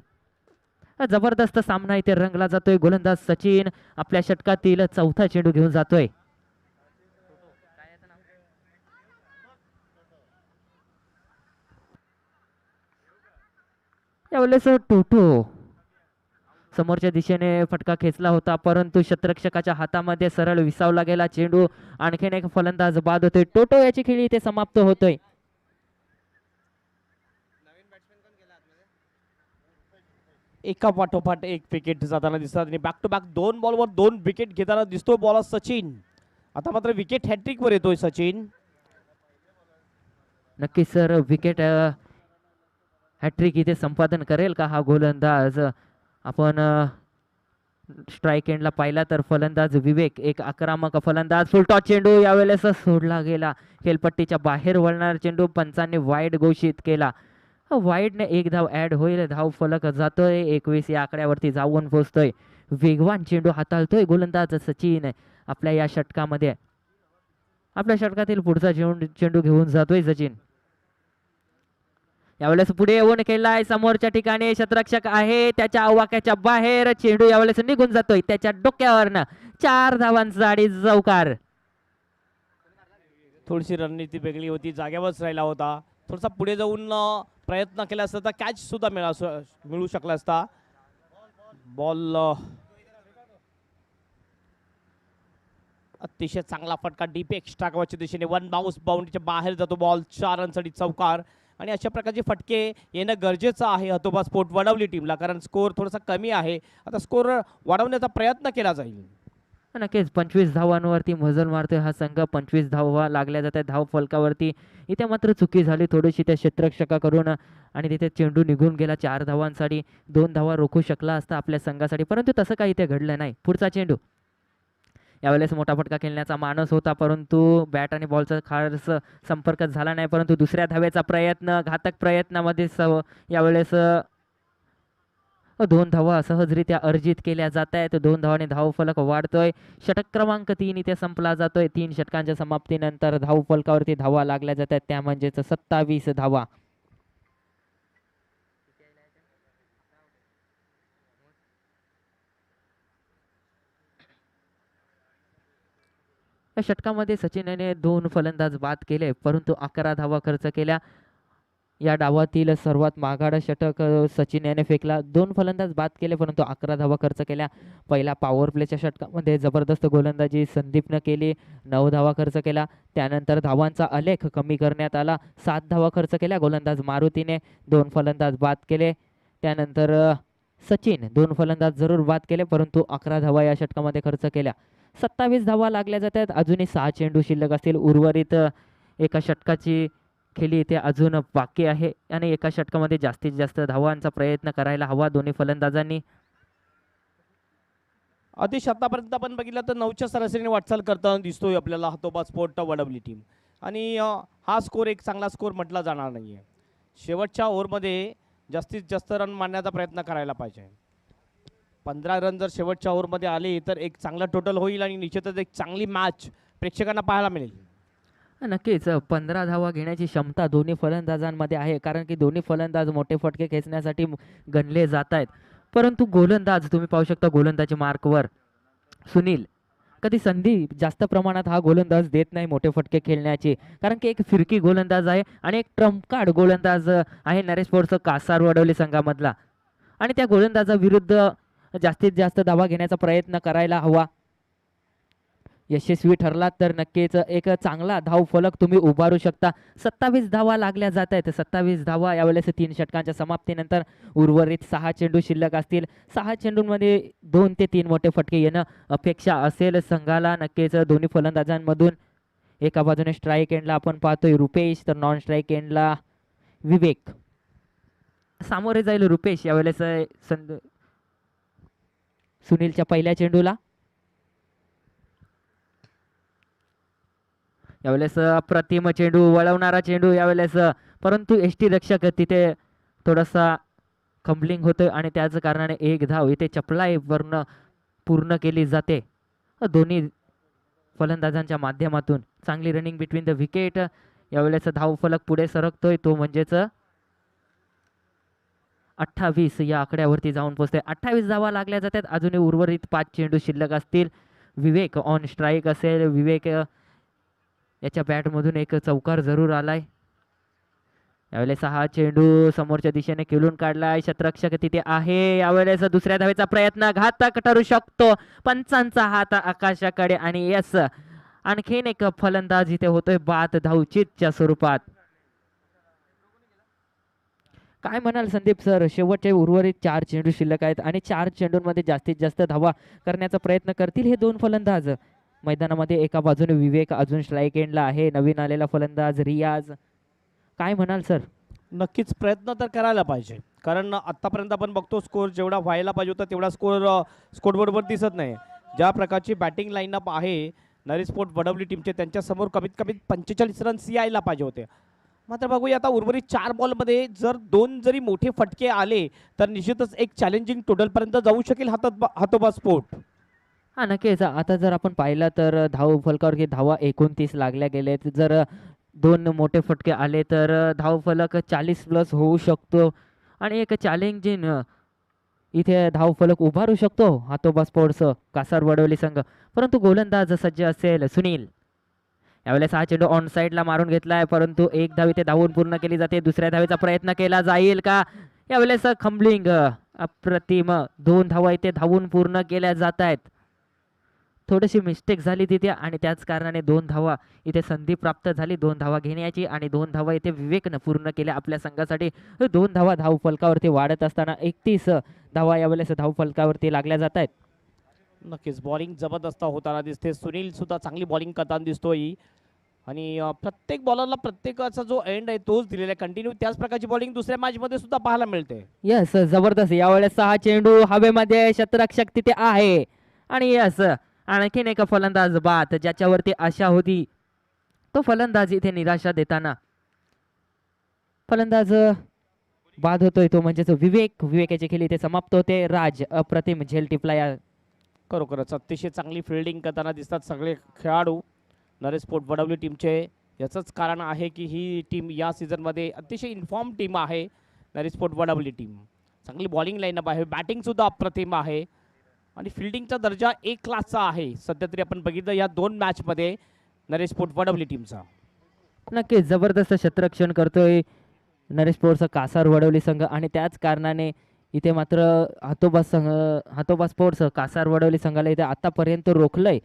जबरदस्त सामना इथे रंगला जातोय. गोलंदाज सचिन आपल्या षटकातील चौथा चेंडू घेऊन जातोय. यावेळेस टोटो समोरच्या दिशेने फटका खेचला होता, परंतु शतरक्षकाच्या हातामध्ये सरळ विसावला गेला चेंडू. आणखीन एक फलंदाज बाद होतोय. टोटो याची खेळी इथे समाप्त होतोय. एका पाठोपाठ एक विकेट जाताना दिसतात आणि बॅक टू बॅक 2 बॉलवर 2 विकेट घेताना दिसतोय बॉलर सचिन. आता मात्र विकेट हॅट्रिक वर येतोय सचिन. नक्कीच सर, विकेट हॅट्रिक इथे संपादन करेल का हा गोलंदाज. आपण स्ट्राईक एंडला पाहिला तर फलंदाज विवेक एक आक्रमक फलंदाज. फुलटॉस चेंडू यावेळेस सोडला गेला. खेळपट्टीच्या बाहेर वळणारा चेंडू पंचांनी वाईड घोषित केला. वाईडने 1 धाव ऍड होईल. धाव फलक जातोय 21 या आकड्यावरती जाऊन पोहोचतोय. वेगवान चेंडू हाताळतोय गोलंदाज सचिन आपल्या या षटकामध्ये. आपल्या षटकातील पुढचा चेंडू घेऊन जातोय सचिन. यावेळेस पुढे येऊन खेळलाय समोरच्या ठिकाणी क्षेत्ररक्षक आहे त्याच्या आवाक्याच्या बाहेर. चेंडू यावेळेस निघून जातोय त्याच्या डोक्यावरनं. 4 धावांसाठी चौकार. थोडीशी रणनीती वेगळी होती, जागेवरच राहिला होता. थोडासा पुढे जाऊन प्रयत्न केला असता तर कॅच सुद्धा मिळू शकला असता. बॉल अतिशय चांगला फटका डीप एक्स्ट्रा कव्हरच्या दिशेने. 1 बाउन्स बाउंड्रीच्या बाहेर जातो बॉल. 4 रनसाठी चौकार. आणि अशा प्रकारचे फटके येणं गरजेचं आहे हतोबा स्पोर्ट वडवली टीमला, कारण स्कोर थोडासा कमी आहे. आता स्कोर वाढवण्याचा प्रयत्न केला जाईल. नक्कीच 25 धावांवरती मजल मारतोय हा संघ. 25 धावा लागल्या जात आहेत धाव फलकावरती. इथे मात्र चुकी झाली थोडीशी त्या क्षेत्ररक्षकाकडून आणि तिथे चेंडू निघून गेला. 4 धावांसाठी 2 धावा रोखू शकला असता आपल्या संघासाठी, परंतु तसं काही इथे घडलं नाही. पुढचा चेंडू. यावेळेस मोठा फटका खेळण्याचा मानस होता, परंतु बॅट आणि बॉलचा खास संपर्क झाला नाही. परंतु दुसऱ्या धावेचा प्रयत्न, घातक प्रयत्नामध्ये यावेळेस 2 धावा सहजरित्या अर्जित केल्या जात आहेत. 2 धावांनी धावफलक वाढतोय. षटक क्रमांक 3 इथे संपला जातोय. 3 षटकांच्या समाप्तीनंतर धावफलकावरती धावा लागल्या जात आहेत, त्या म्हणजेच 27 धावा. या षटकामध्ये सचिनने 2 फलंदाज बाद केले, परंतु 11 धावा खर्च केल्या. या डावातील सर्वात मागाडा षटक सचिन याने फेकला. 2 फलंदाज बाद केले, परंतु 11 धावा खर्च केल्या. पहिल्या पॉवर प्लेच्या षटकामध्ये जबरदस्त गोलंदाजी संदीपनं केली. 9 धावा खर्च केला. त्यानंतर धावांचा आलेख कमी करण्यात आला. 7 धावा खर्च केल्या. गोलंदाज मारुतीने 2 फलंदाज बाद केले. त्यानंतर सचिन 2 फलंदाज जरूर बाद केले, परंतु 11 धावा या षटकामध्ये खर्च केल्या. 27 धावा लागल्या जातात. अजूनही 6 चेंडू शिल्लक असतील. उर्वरित एका षटकाची खेळी इथे अजून बाकी आहे आणि एका षटकामध्ये जास्तीत जास्त धावांचा प्रयत्न करायला हवा दोन्ही फलंदाजांनी. अतिश आतापर्यंत आपण बघितलं तर 9च्या सरासरीने वाटचाल करताना दिसतोय आपल्याला हतोबा स्पोर्ट वडवली टीम. आणि हा स्कोर एक चांगला स्कोर म्हटला जाणार नाहीये. शेवटच्या ओव्हरमध्ये जास्तीत जास्त रन मारण्याचा प्रयत्न करायला पाहिजे. 15 रन जर शेवटच्या ओव्हरमध्ये आले तर एक चांगला टोटल होईल आणि निश्चितच एक चांगली मॅच प्रेक्षकांना पाहायला मिळेल. नक्कीच 15 धावा घेण्याची क्षमता दोन्ही फलंदाजांमध्ये आहे, कारण की दोन्ही फलंदाज मोठे फटके खेचण्यासाठी गणले जात आहेत. परंतु गोलंदाज तुम्ही पाहू शकता गोलंदाजी मार्कवर सुनील. कधी संधी जास्त प्रमाणात हा गोलंदाज देत नाही मोठे फटके खेळण्याची, कारण की एक फिरकी गोलंदाज आहे आणि एक ट्रम्प कार्ड गोलंदाज आहे नरेश स्पोर्ट्स कासार वडवली संघामधला. आणि त्या गोलंदाजाविरुद्ध जास्तीत जास्त धावा घेण्याचा प्रयत्न करायला हवा. यशस्वी ठरला तर नक्कीच एक चांगला धाव फलक तुम्ही उभारू शकता. 27 धावा लागल्या जात आहेत. 27 धावा यावेळेस 3 षटकांच्या समाप्तीनंतर. उर्वरित 6 चेंडू शिल्लक असतील. 6 चेंडूंमध्ये 2 ते 3 मोठे फटके येणं अपेक्षा असेल संघाला. नक्कीच दोन्ही फलंदाजांमधून एका बाजूने स्ट्राईक एंडला आपण पाहतोय रुपेश, तर नॉन स्ट्राईक एंडला विवेक. सामोरे जाईल रुपेश यावेळेस सुनीलच्या पहिल्या चेंडूला. यावेळेस प्रतिम चेंडू, वळवणारा चेंडू यावेळेस, परंतु एसटी रक्षक तिथे थोडासा खंबलिंग होतोय आणि त्याच कारणाने एक धाव इथे चपलाईवरनं पूर्ण केली जाते दोन्ही फलंदाजांच्या माध्यमातून. चांगली रनिंग बिटवीन द विकेट. यावेळेस धाव फलक पुढे सरकतोय, तो म्हणजेच 28 या आकड्यावरती जाऊन पोहोचते. 28 धावा लागल्या जातात. अजूनही उर्वरित 5 चेंडू शिल्लक असतील. विवेक ऑन स्ट्राईक असेल. विवेक याच्या बॅटमधून एक चौकार जरूर आलाय. यावेळेस हा चेंडू समोरच्या दिशेने खेळून काढलाय. क्षेत्ररक्षक तिथे आहे. यावेळेस दुसऱ्या धावेचा प्रयत्न घातक ठरू शकतो. पंचांचा हात आकाशाकडे आणि यस, आणखीन एक फलंदाज इथे होतोय बाद धावचीतच्या स्वरूपात. काय म्हणाल संदीप सर, शेवटचे उर्वरित 4 चेंडू शिल्लक आहेत आणि 4 चेंडूंमध्ये जास्तीत जास्त धावा करण्याचा प्रयत्न करतील हे 2 फलंदाज मैदानामध्ये. एका बाजूने विवेक अजून स्ट्राईक एंडला आहे. नवीन आलेला फलंदाज रियाज. काय म्हणाल सर? नक्कीच प्रयत्न तर करायला पाहिजे, कारण आतापर्यंत आपण बघतो स्कोर जेवढा व्हायला पाहिजे होता तेवढा स्कोर बरोबर दिसत नाही. ज्या प्रकारची बॅटिंग लाईनअप आहे नरी स्पोर्ट वडवली टीमचे, त्यांच्यासमोर कमीत कमी 45 रन्स यायला पाहिजे होते. मात्र बघूया आता उर्वरित 4 बॉलमध्ये जर 2 जरी मोठे फटके आले तर निश्चितच एक चॅलेंजिंग टोटलपर्यंत जाऊ शकेल हतोबा स्पोर्ट. हा नक्कीच. आता जर आपण पाहिलं तर धाव फलकावरती धावा 29 लागल्या गेलेत. जर दोन मोठे फटके आले तर धाव फलक 40 प्लस होऊ शकतो आणि एक चॅलेंजिंग इथे धाव फलक उभारू शकतो हातोबा स्पोर्ट्स कासार वडवली संघ. परंतु गोलंदाज सज्ज असेल सुनील. यावेळेस हा चेंडू ऑन साईडला मारून घेतलाय परंतु एक धाव इथे धावून पूर्ण केली जाते. दुसऱ्या धावेचा प्रयत्न केला जाईल का? यावेळेस खंबलिंग अप्रतिम 2 धावा इथे धावून पूर्ण केल्या जात आहेत. थोडीशी मिस्टेक झाली तिथे आणि त्याच कारणाने 2 धावा इथे संधी प्राप्त झाली 2 धावा घेण्याची आणि 2 धावा इथे विवेकनं पूर्ण केल्या आपल्या संघासाठी. 2 धावा धाव फलकावरती वाढत असताना 31 धावा यावेळेस धाव फलकावरती लागल्या जात आहेत. नक्कीच बॉलिंग जबरदस्त होताना दिसते. सुनील सुद्धा चांगली बॉलिंग करताना दिसतोय आणि प्रत्येक बॉलरला प्रत्येकाचा जो एंड आहे तोच दिलेला आहे. कंटिन्यू त्याच प्रकारची बॉलिंग दुसऱ्या मॅच मध्ये सुद्धा पाहायला मिळते. यस जबरदस्त. यावेळेस हा चेंडू हवेमध्ये शतरक्षक तिथे आहे आणि यस आणखीन एक फलंदाज बाद ज्याच्यावरती आशा होती तो फलंदाज इथे निराशा देताना फलंदाज बाद होतोय तो म्हणजेच विवेकाची खेळी इथे समाप्त होते. राज अप्रतिम झेल टिपला या खरोखरच अतिशय चांगली फिल्डिंग करताना दिसतात सगळे खेळाडू नरेश स्पोर्ट वडवली टीमचे. याचंच कारण आहे की ही टीम या सीझनमध्ये अतिशय इन्फॉर्म टीम आहे. नरेश स्पोर्ट वडवली टीम चांगली बॉलिंग लाईनअप आहे. बॅटिंगसुद्धा अप्रतिम आहे आणि फिल्डिंगचा दर्जा एक क्लासचा आहे. सध्या तरी आपण बघितलं या 2 मॅचमध्ये नरेश स्पोर्ट वडवली टीमचा. नक्कीच जबरदस्त क्षेत्ररक्षण करतोय नरेश स्पोर्ट्स कासार वडवली संघ आणि त्याच कारणाने इथे मात्र हातोबा स्पोर्ट्स कासार वडवली संघाला इथे आतापर्यंत रोखलंय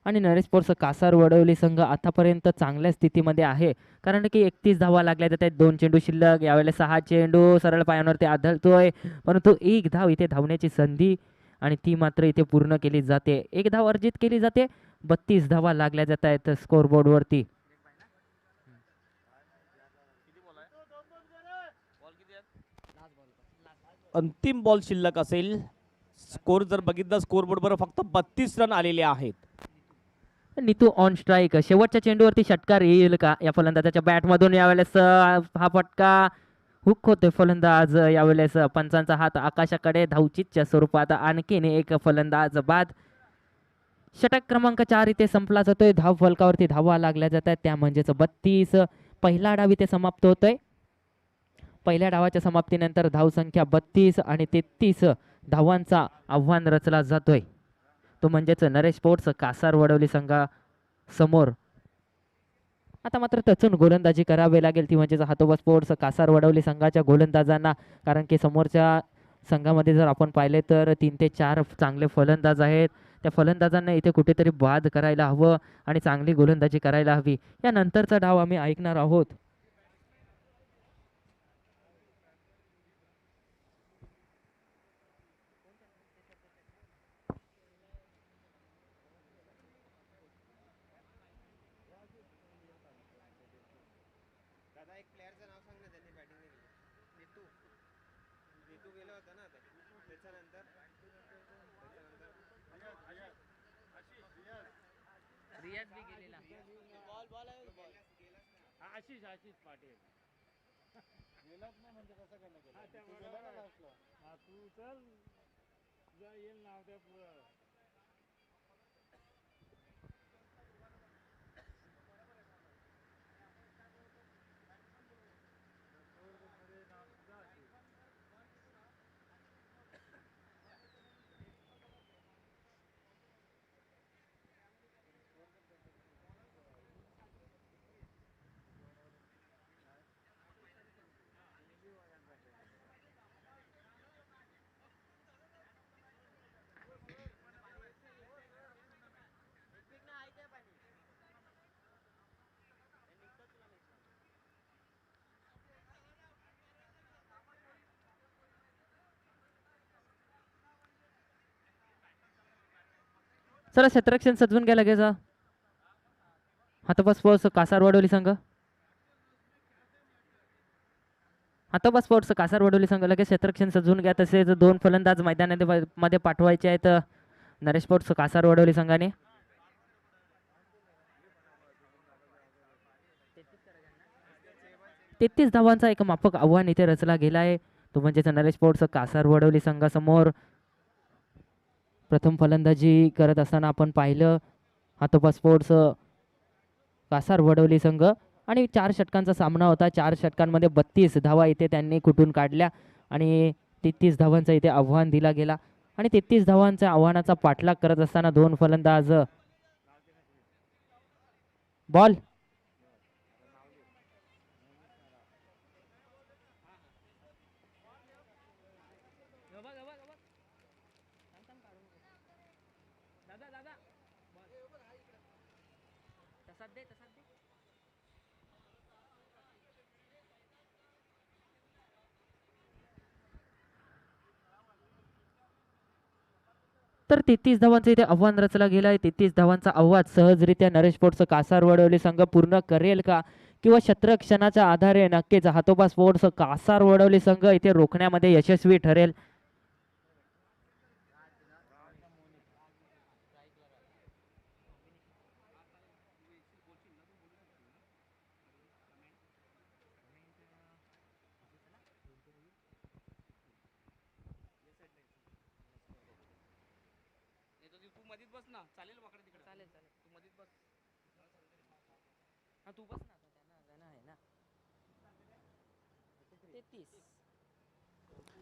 आणि नरेश स्पोर्ट्स कासार वडवली संघ आतापर्यंत चांगल्या स्थितीमध्ये आहे कारण की 31 धावा लागल्या जात आहेत. 2 चेंडू शिल्लक. यावेळेस 6 चेंडू सरळ पायांवरती आदळतोय परंतु एक धाव इथे धावण्याची संधी आणि ती मात्र इथे पूर्ण केली जाते. एक धाव अर्जित केली जाते. 32 धावा लागल्या जात आहेत स्कोरबोर्डवरती. अंतिम बॉल शिल्लक असेल. स्कोर जर बघितलं स्कोरबोर्डवर फक्त 32 रन आलेले आहेत. Nitu on strike. शेवटच्या चेंडूवरती षटकार येईल का या फलंदाजाच्या बॅटमधून? यावेळेस हा फटका हुक होतोय फलंदाज. यावेळेस पंचांचा हात आकाशाकडे. धावचीच्या स्वरूपात आणखीन एक फलंदाज बाद. षटक क्रमांक 4 इथे संपला जातोय. धाव फलकावरती धावा लागल्या जात आहेत त्या म्हणजेच 32. पहिला डाव इथे समाप्त होतोय. पहिल्या डावाच्या समाप्तीनंतर धावसंख्या 32 आणि 33 धावांचा आव्हान रचला जातोय तो म्हणजेच नरेश स्पोर्ट्स कासार वडवली संघा समोर. आता मात्र टचून गोलंदाजी करावी लागेल ती म्हणजेच हातोबा स्पोर्ट्स कासार वडवली संघाच्या गोलंदाजांना कारण की समोरच्या संघामध्ये जर आपण पाहिले तर 3 ते 4 चांगले फलंदाज आहेत. त्या फलंदाजांना इथे कुठेतरी बाद करायला हवं आणि चांगली गोलंदाजी करायला हवी. या नंतरचा डाव आम्ही ऐकणार आहोत. चला क्षेत्ररक्षण सजवून घ्या लगेच. हातोबा स्पोर्ट्स कासार वडवली संघ. हातोबा स्पोर्ट्स कासार वडवली संघ लगेच क्षेत्ररक्षण सजवून घ्या. तसेच 2 फलंदाज मैदानामध्ये पाठवायचे आहेत नरेश स्पोर्ट्स कासार वडवली संघाने. तेहतीस धावांचा एक माफक आव्हान इथे रचला गेला आहे तो म्हणजेच नरेश स्पोर्ट्स कासार वडवली संघासमोर. प्रथम फलंदाजी करत असताना आपण पाहिलं हातोपा स्पोर्ट्स कासार वडवली संघ आणि 4 षटकांचा सामना होता. 4 षटकांमध्ये 32 धावा इथे त्यांनी कुठून काढल्या आणि 33 धावांचं इथे आव्हान दिला गेला आणि 33 धावांच्या आव्हानाचा पाठलाग करत असताना 2 फलंदाज बॉल तर 33 धावांचं इथे आव्हान रचला गेला आहे. 33 धावांचा आव्हान सहजरित्या नरेश स्पोर्ट्स कासार वडवली संघ पूर्ण करेल का किंवा शतरक्षणाच्या आधारे नक्कीच हातोबा स्पोर्ट्स कासार वडवली संघ इथे रोखण्यामध्ये यशस्वी ठरेल.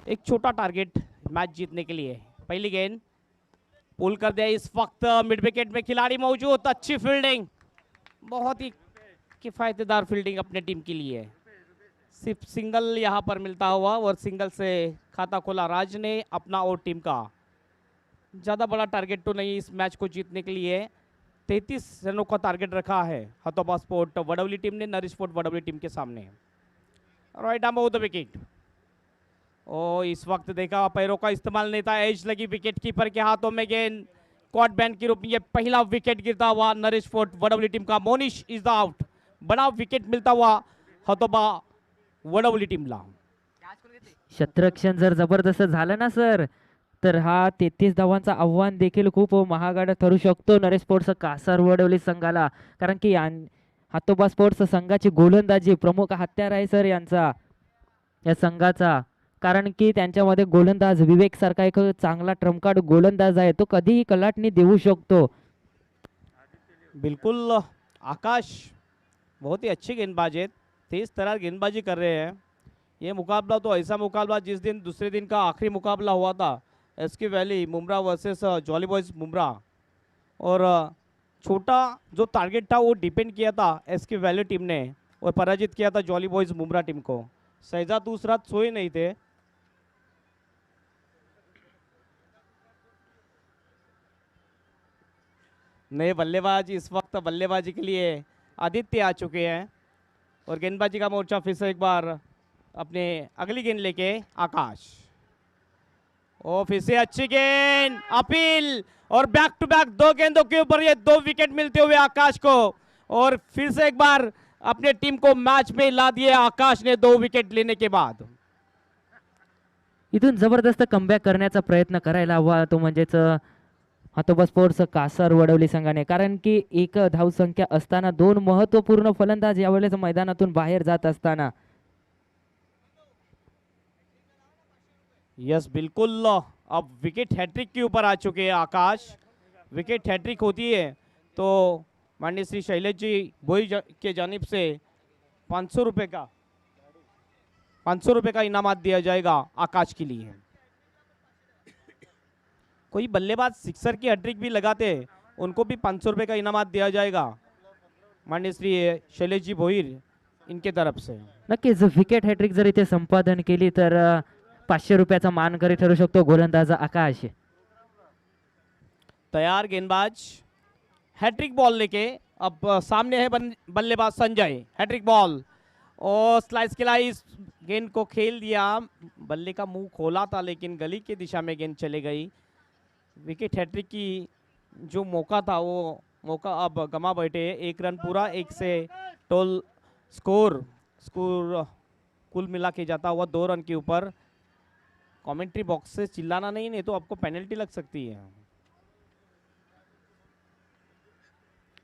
एक छोटा टारगेट मैच जीतने के लिए। पहली गेंद पुल कर दिया इस वक्त मिड विकेट में खिलाड़ी मौजूद, अच्छी फील्डिंग, बहुत ही किफायतेदार फील्डिंग अपने टीम के लिए। सिर्फ सिंगल यहाँ पर मिलता हुआ और सिंगल से खाता खोला राज ने अपना और टीम का। ज़्यादा बड़ा टारगेट तो नहीं इस मैच को जीतने के लिए, 33 रनों का टारगेट रखा है हथोबा स्पोर्ट वडवली टीम ने नरिश स्पोर्ट वडवली टीम के सामने। Right arm off the wicket. ओ इस वक्त देखा पैरों का इस्तेमाल नहीं था, एज लगी विकेट कीपर के हाथों में गेंद कॉट बैन के रूप में। ये पहला विकेट गिरता हुआ नरिश स्पोर्ट वडवली टीम का। Monish is the out. बड़ा विकेट मिलता हुआ हथोबा वडवली टीमला। शतरक्षण जर जबरदस्त झालं ना सर, तर हा 33 धावांचा आव्हान देखील खूप महागडा ठरू शकतो नरेश स्पोर्ट्स कासार वडवली संघाला, कारण की हातोबा स्पोर्ट्स संघाची गोलंदाजी प्रमुख हत्यार आहे सर यांचा, या संघाचा, कारण की त्यांच्यामध्ये गोलंदाज विवेक सारखा एक चांगला ट्रम्प गोलंदाज आहे, तो कधीही कलाटणी देऊ शकतो। बिल्कुल आकाश बहुत ही अच्छे गेंदबाज है, तेज तरार गेंदबाजी कर रहे हैं। ये मुकाबला तो ऐसा मुकाबला जिस दिन दूसरे दिन का आखिरी मुकाबला हुआ था SK Valley Mumbra versus Jolly Boys Mumbra, और छोटा जो टारगेट था वो डिपेंड किया था एसके वैली टीम ने और पराजित किया था जॉली बॉयज मुमरा टीम को। शहजाद उस रात सोए नहीं थे। नए बल्लेबाज इस वक्त बल्लेबाजी के लिए आदित्य आ चुके हैं और गेंदबाजी का मोर्चा फिर से एक बार अपने अगली गेंद लेके आकाश। और फिर से अच्छी गेंद, अपील, और बैक टू बैक 2 गेंदों के ऊपर ये 2 विकेट मिलते हुए आकाश को, और फिर से एक बार अपने टीम को मैच में ला दिए आकाश ने 2 विकेट लेने के बाद। इथून जबरदस्त कमबॅक करण्याचा प्रयत्न करायला हवा तो म्हणजेच हातोबा स्पोर्ट्स कासार वडवली संघाने, कारण की एक धावसंख्या असताना 2 महत्त्वपूर्ण फलंदाज यावेळेस मैदानातून बाहेर जात असताना। यस बिल्कुल, अब विकेट हैट्रिक के ऊपर आ चुके हैं आकाश। विकेट हैट्रिक होती है तो माननीय श्री शैलेश जी बोई के जानिब से 500 रुपये का इनामात दिया जाएगा आकाश के लिए। कोई बल्लेबाज सिक्सर की हैट्रिक भी लगाते हैं उनको भी 500 रुपये का इनामात दिया जाएगा माननीय श्री शैलेश जी भोईर इनके तरफ से। नक्कीच विकेट हॅट्रिक जर इथे संपादन केली तर 500 रुपयाचा मानकरी ठरू शकतो गोलंदाज आकाश। तैयार गेंदबाज हैट्रिक बॉल लेके अब सामने है बल्लेबाज संजय। हैट्रिक बॉल और स्लाइस के लिए इस गेंद को खेल दिया, बल्ले का मुंह खोला था लेकिन गली की दिशा में गेंद चली गई। विकेट हैट्रिक की जो मौका था वो मौका अब गमा बैठे। 1 रन पूरा, 1 से टोल स्कोर कुल मिला के जाता हुआ 2 रन के ऊपर। कमेंट्री बॉक्स से चिल्लाना नहीं तो आपको पेनल्टी लग सकती है।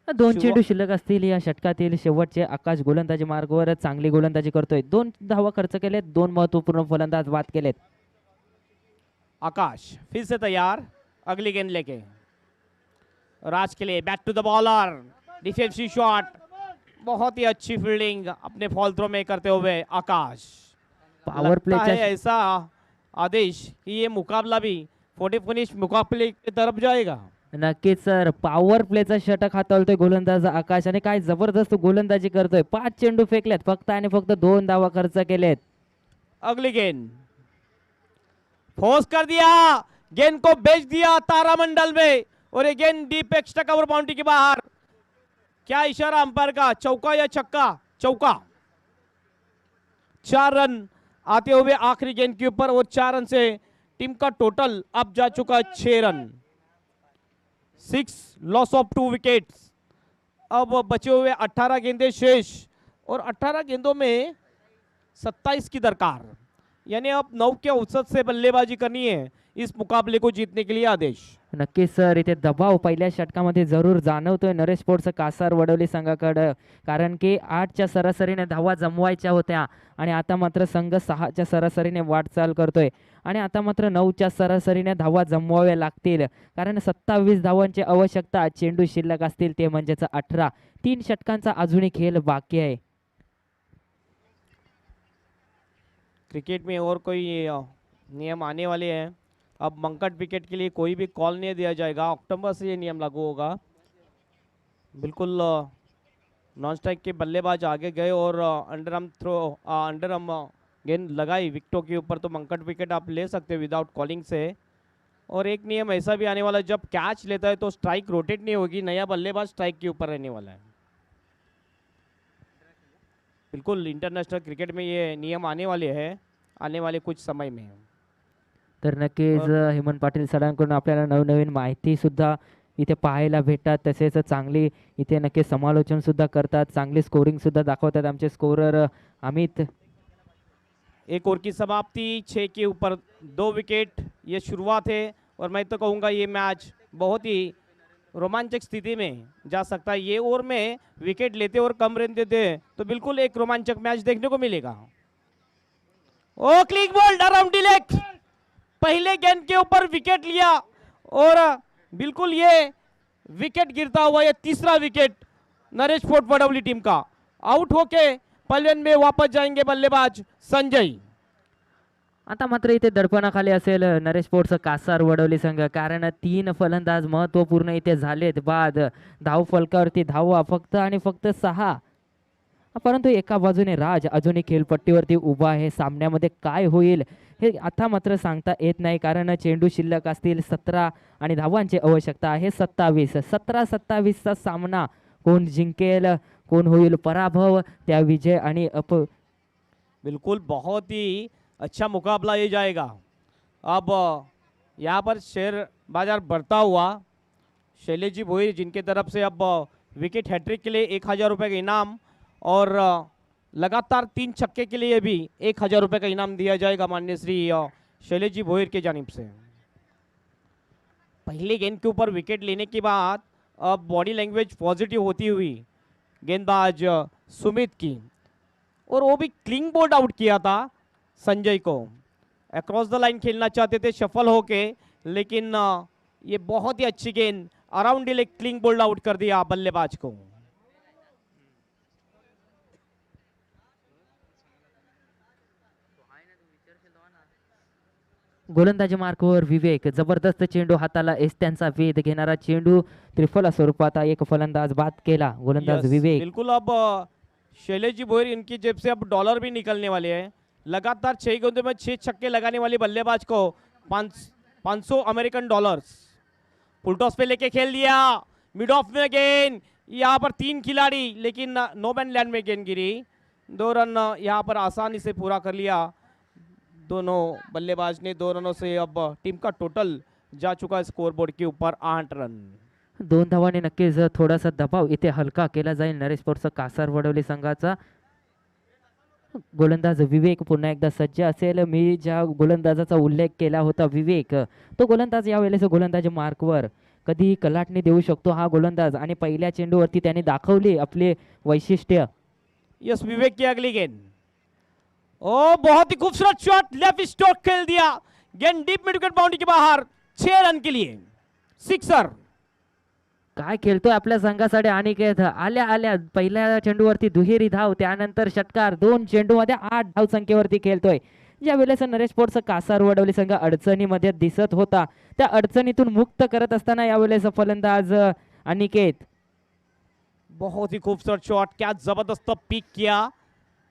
2 चेंडू शिल्लक असतील या षटकातील शेवटचे। आकाश गोलंदाजी मार्गावर चांगली गोलंदाजी करतोय, 2 धावा खर्च केलेत, 2 महत्त्वपूर्ण फलंदाज बाद केलेत। आकाश फिर से तैयार, अगली गेंद लेके राज के लिए, back to the bowler, defensive shot, बहुत ही अच्छी फील्डिंग अपने फॉल थ्रो में करते हुए आकाश। पॉवर लगता प्लेच्या है ऐसा आदेश कि ये मुकाबला भी 40 फिनिश मुकाबले की तरफ जाएगा। नक्कीच सर, पॉवर प्लेचा षटक हाताळतोय गोलंदाज आकाश आणि काय जबरदस्त गोलंदाजी करतोय। 5 चेंडू फेकलेत फक्त आणि फक्त 2 धावा खर्च केलेत। अगली गेंद फोर्स कर दिया, गेंद को बेच दिया तारामंडल में और ये गेंद डीप एक्स्ट्रा कवर बाउंड्री के बाहर। क्या इशारा अंपायर का, चौका या छक्का? चौका। 4 रन आते हुए आखिरी गेंद के ऊपर और 4 रन से टीम का टोटल अब जा चुका 6 रन। 6 loss of 2 wickets. अब बचे हुए 18 गेंदें शेष और 18 गेंदों में 27 की दरकार, यानी अब 9 के औसत से बल्लेबाजी करनी है इस मुकाबले को जीतने के लिए आदेश। नक्कीच सर, इथे दबाव पहिल्या षटकामध्ये जरूर जाणवतोय नरेश स्पोर्ट्स कासार वडवली संघाकडे, कारण की 8च्या सरासरीने धावा जमवायच्या होत्या आणि आता मात्र संघ 6च्या सरासरीने वाटचाल करतोय आणि आता मात्र 9च्या सरासरीने धावा जमवाव्या लागतील, कारण 27 धावांची आवश्यकता, चेंडू शिल्लक असतील ते म्हणजेच 18। 3 षटकांचा अजूनही खेळ बाकी आहे। क्रिकेट में और कोई नियम आने वाले हैं। अब मंकट विकेट के लिए कोई भी कॉल नहीं दिया जाएगा, अक्टूबर से ये नियम लागू होगा। बिल्कुल नॉन स्ट्राइक के बल्लेबाज आगे गए और अंडर आर्म गेंद लगाई विकेटों के ऊपर, तो मंकट विकेट आप ले सकते हो विदाउट कॉलिंग से। और एक नियम ऐसा भी आने वाला है, जब कैच लेता है तो स्ट्राइक रोटेट नहीं होगी, नया बल्लेबाज स्ट्राइक के ऊपर रहने वाला है। बिल्कुल इंटरनेशनल क्रिकेट में ये नियम आने वाले हैं, आने वाले कुछ समय में। तर नक्कीच हेमंत पाटील सरांकडून आपल्याला नवनवीन माहिती सुद्धा इथे पाहायला भेटतात, तसेच चांगली इथे नक्की समालोचन सुद्धा करतात, चांगली स्कोरिंग सुद्धा दाखवतात आमचे स्कोरर अमित। एक ओवर की समाप्ति, 6 के ऊपर 2 विकेट, ये शुरुआत है और मैं तो कहूँगा ये मैच बहुत ही रोमांचक स्थिति में जा सकता है। ये ओवर में विकेट लेते और कम रन देते तो बिल्कुल एक रोमांचक मैच देखने को मिलेगा। ओ click ball around the leg, पहले गेंद के ऊपर विकेट लिया और बिल्कुल ये विकेट गिरता हुआ ये तीसरा wicket Naresh sport Vadavali team का। आउट होके पलवेन में वापस जाएंगे बल्लेबाज संजय। आता मात्र इथे दडपणाखाली असेल नरेश स्पोर्ट्स कासार वडवली संघ, कारण 3 फलंदाज महत्वपूर्ण इथे झालेत बाद। धाव फलकावरती धावा फक्त आणि फक्त 6, परंतु एका बाजूने राज अजूनही खेळपट्टीवरती उभा आहे। सामन्यामध्ये काय होईल हे आता मात्र सांगता येत नाही, कारण चेंडू शिल्लक असतील 17 आणि धावांची आवश्यकता आहे 27। 17-27चा सामना, कोण जिंकेल कोण होईल पराभव, त्या विजय आणि बिल्कुल बहुत ही अच्छा मुकाबला ये जाएगा। अब यहाँ पर शेयर बाजार बढ़ता हुआ, शैलेश जी भोईर जिनके तरफ से अब विकेट हैट्रिक के लिए 1000 रुपये का इनाम और लगातार 3 छक्के के लिए भी 1000 रुपये का इनाम दिया जाएगा माननीय श्री शैलेश जी भोईर के जानिब से। पहले गेंद के ऊपर विकेट लेने के बाद अब बॉडी लैंग्वेज पॉजिटिव होती हुई गेंदबाज सुमित की, और वो भी क्लीन बोल्ड आउट किया था संजय को। अक्रॉस द लाइन खेलना चाहते थे शफल होके, लेकिन ये बहुत ही अच्छी गेंद around the leg clean bowled out कर दिया बल्लेबाज को। गोलंदाजी मार्कवर विवेक, जबरदस्त चेंडू हाताला त्यांचा वेध घेणारा चेंडू त्रिफला स्वरूपात एक फलंदाज बाद केला गोलंदाज Yes, विवेक। बिल्कुल अब शैलेश जी भोईर इनकी जेब से अब डॉलर भी निकलने वाले हैं। लगातार 6 गेंदों में 6 छक्के लगाने वाले बल्लेबाज को 500 अमेरिकन डॉलर्स। फुल टॉस पे लेके खेल दिया, मिड ऑफ में गेंद, यहाँ पर 3 खिलाड़ी लेकिन नो मैन लैंड में गेंद गिरी। 2 रन यहाँ पर आसानी से पूरा कर लिया दोनों बल्लेबाज ने। 2 रनों से अब टीम का टोटल जा चुका स्कोरबोर्ड के ऊपर 8 रन। 2 धावांनी नक्कीच थोडासा दबाव इथे हलका केला जाईल नरेश स्पोर्ट्स कासार वडवली संघाचा। गोलंदाज विवेक पुन्हा एकदा सज्ज असेल। मी ज्या गोलंदाजाचा उल्लेख केला होता विवेक, तो गोलंदाज यावेळेस गोलंदाजी मार्कवर कधी कलाटणी देऊ शकतो हा गोलंदाज, आणि पहिल्या चेंडूवरती त्याने दाखवली आपले वैशिष्ट्य। यस, विवेक की अगली गेंद, ओ बहुत ही खूबसूरत शॉट, लेफ्ट स्टोक खेल दिया, गेंद डीप मिड विकेट बाउंड्री के बाहर 6 रन के लिए। सिक्सर. काय खेळतोय आपल्या संघासाठी अनिकेत. आल्या आल्या पहिल्या चेंडूवरती दुहेरी धाव, त्यानंतर षटकार. 2 चेंडूमध्ये 8 धाव संख्येवरती खेळतोय. ज्या वेळेस नरेश स्पोर्ट्स कासार वडवली संघ अडचणीमध्ये दिसत होता, त्या अडचणीतून मुक्त करत असताना यावेळेस फलंदाज अनिकेत. बहुत ही खूबसूरत शॉट, क्या जबरदस्त पिक किया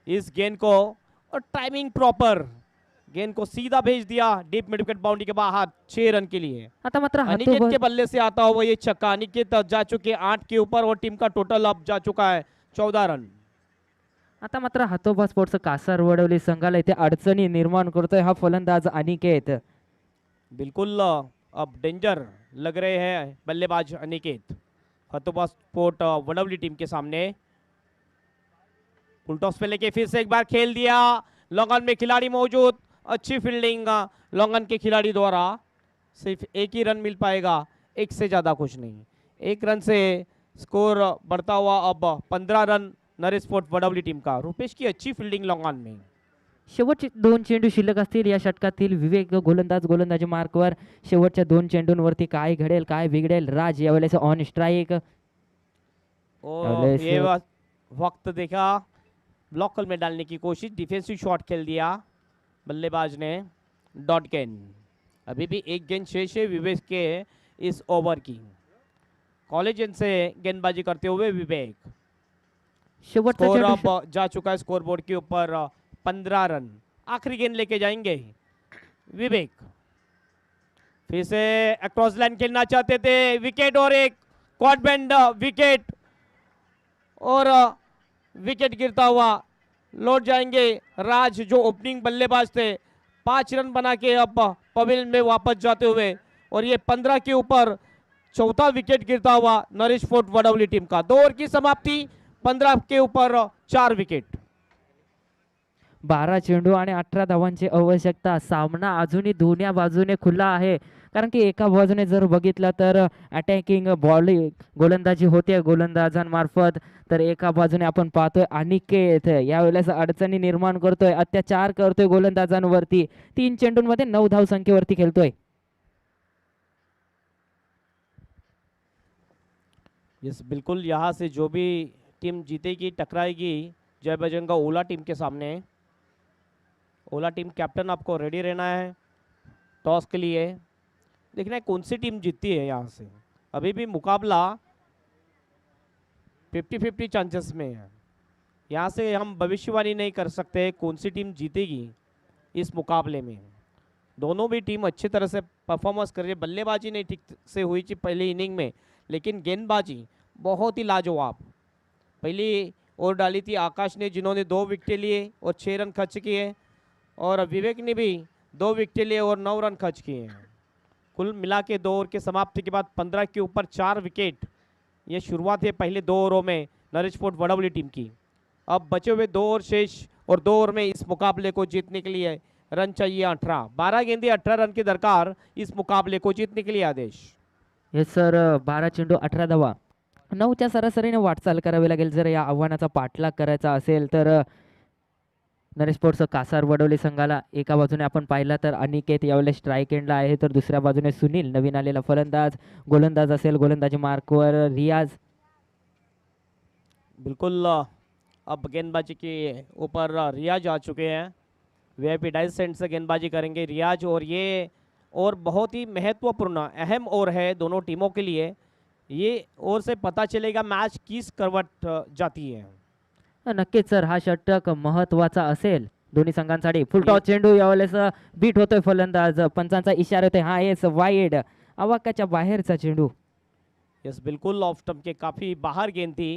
इस गेंद को और टाइमिंग प्रॉपर. गेंद को सीधा भेज दिया डीप मिड विकेट बाउंड्री के बाहर 6 रन के लिए. आता मात्र अनिकेत हातोबा- के बल्ले से आता हुआ ये छक्का. अनिकेत जा चुके 8 के ऊपर और टीम का टोटल अब जा चुका है 14 रन. आता मात्र हातोबा स्पोर्ट्स कासार वडवली संघाला इथे अडचणी निर्माण करतोय हा फलंदाज अनिकेत. बिल्कुल अब डेंजर लग रहे हैं बल्लेबाज अनिकेत. हतोबा स्पोर्ट वडवली टीम के सामने. फुल टॉस पे लेके फिर से एक बार खेल दिया. लॉन्ग ऑन में खिलाड़ी मौजूद. अच्छी फील्डिंग लॉन्ग ऑन के खिलाड़ी द्वारा. सिर्फ एक ही रन मिल पाएगा, एक से ज़्यादा कुछ नहीं. 1 रन से स्कोर बढ़ता हुआ अब 15 run Naresh sport Vadavali team का. रुपेश की अच्छी फील्डिंग लॉन्ग ऑन में. शेवटचे 2 चेंडू शिल्लक असतील या षटकातील. विवेक गोलंदाजी मार्कवर. शेवटच्या 2 चेंडूंवरती काय घडेल काय बिघडेल. राज यावेळेस ऑन स्ट्राईक. और अवलेश- ये वक्त देखा, ब्लॉक में डालने की कोशिश. डिफेंसिव शॉट खेल दिया बल्लेबाज ने. डॉट गेंद. अभी भी एक गेंद शेष है विवेक के इस ओवर की. कॉलेज से गेंदबाजी करते हुए विवेक. शेवटचा स्कोर चेंडू अब जा चुका है स्कोर बोर्ड के ऊपर 15 रन. आखिरी गेंद लेके जाएंगे विवेक. फिर से अक्रॉस लाइन खेलना चाहते थे. विकेट और एक क्वाड बैंड विकेट और विकेट गिरता हुआ लौट जाएंगे. राज जो ओपनिंग बल्लेबाज थे 5 रन बना के अब पवेलियन में वापस जाते हुए, और ये 15 के ऊपर चौथा विकेट गिरता हुआ नरेश स्पोर्ट वडवली टीम का. 2 ओवर की समाप्ति, 15 के ऊपर 4 विकेट. 12 चेंडू आणि 18 धावांची आवश्यकता. सामना अजूनही दोन्ही बाजूने खुला आहे. कारण की एका बाजूने जर बघितलं तर अटॅकिंग बॉलिंग गोलंदाजी होते गोलंदाजांमार्फत, तर एका बाजूने आपण पाहतोय अनिकेत यावेळेस अडचणी निर्माण करतोय, अत्याचार करतोय गोलंदाजांवरती. 3 चेंडूंमध्ये 9 धाव संख्येवरती खेळतोय. यस बिल्कुल, यहाँ से जो भी टीम जीतेगी टकराएगी जय बजरंगा ओला टीम के सामने. ओला टीम कैप्टन आपको रेडी रहना है टॉस के लिए. देखना है कौन सी टीम जीतती है यहाँ से. अभी भी मुकाबला 50-50 चांसेस में है. यहाँ से हम भविष्यवाणी नहीं कर सकते कौन सी टीम जीतेगी इस मुकाबले में. दोनों भी टीम अच्छी तरह से परफॉर्मेंस कर रही है. बल्लेबाजी नहीं ठीक से हुई थी पहली इनिंग में, लेकिन गेंदबाजी बहुत ही लाजवाब. पहली ओवर डाली थी आकाश ने, जिन्होंने 2 विकेट लिए और 6 रन खर्च किए, और विवेक ने भी 2 विकेट लिए और 9 रन खर्च किए हैं. कुल मिला के 2 ओवर की समाप्ति के बाद 15 के ऊपर 4 विकेट. ये शुरुआत है पहले 2 ओवरों में नरेश स्पोर्ट वडवली टीम की. अब बचे हुए 2 ओवर शेष, और 2 ओवर में इस मुकाबले को जीतने के लिए रन चाहिए 18. 12 गेंदे 18 रन की दरकार इस मुकाबले को जीतने के लिए. आदेश. हे सर 12 चेंडू 18 धावा. 9च्या सरासरीने वाटचाल करावी लागेल जर या आव्हानाचा पाठलाग करायचा असेल तर. नरेश स्पोर्ट्स कासार वडवली संघाला एका बाजूने आपण पाहिला तर अनिकेत यावेळेस स्ट्राईक एंडला आहे, तर दुसऱ्या बाजूने सुनील नवीन आलेला फलंदाज. गोलंदाज असेल गोलंदाजी मार्कवर रियाज. बिल्कुल अब गेंदबाजी के ऊपर रियाज आ चुके हैं. वीआईपी डाइस सेंट से गेंदबाजी करेंगे रियाज, और ये और बहुत ही महत्वपूर्ण अहम ओवर है दोनों टीमों के लिए. ये ओवर से पता चलेगा मैच किस करवट जाती है. नक्कीच सर हा षटक महत्वाचा असेल दोन्ही संघांसाठी. फुल टॉस चेंडू यावेळेस बीट होतोय फलंदाज. पंचांचा इशारा होतोय हा येस वाईड. आवाक्याच्या बाहेरचा चेंडू. यस बिल्कुल, ऑफ स्टंप के काफ़ी बाहर गेंद थी,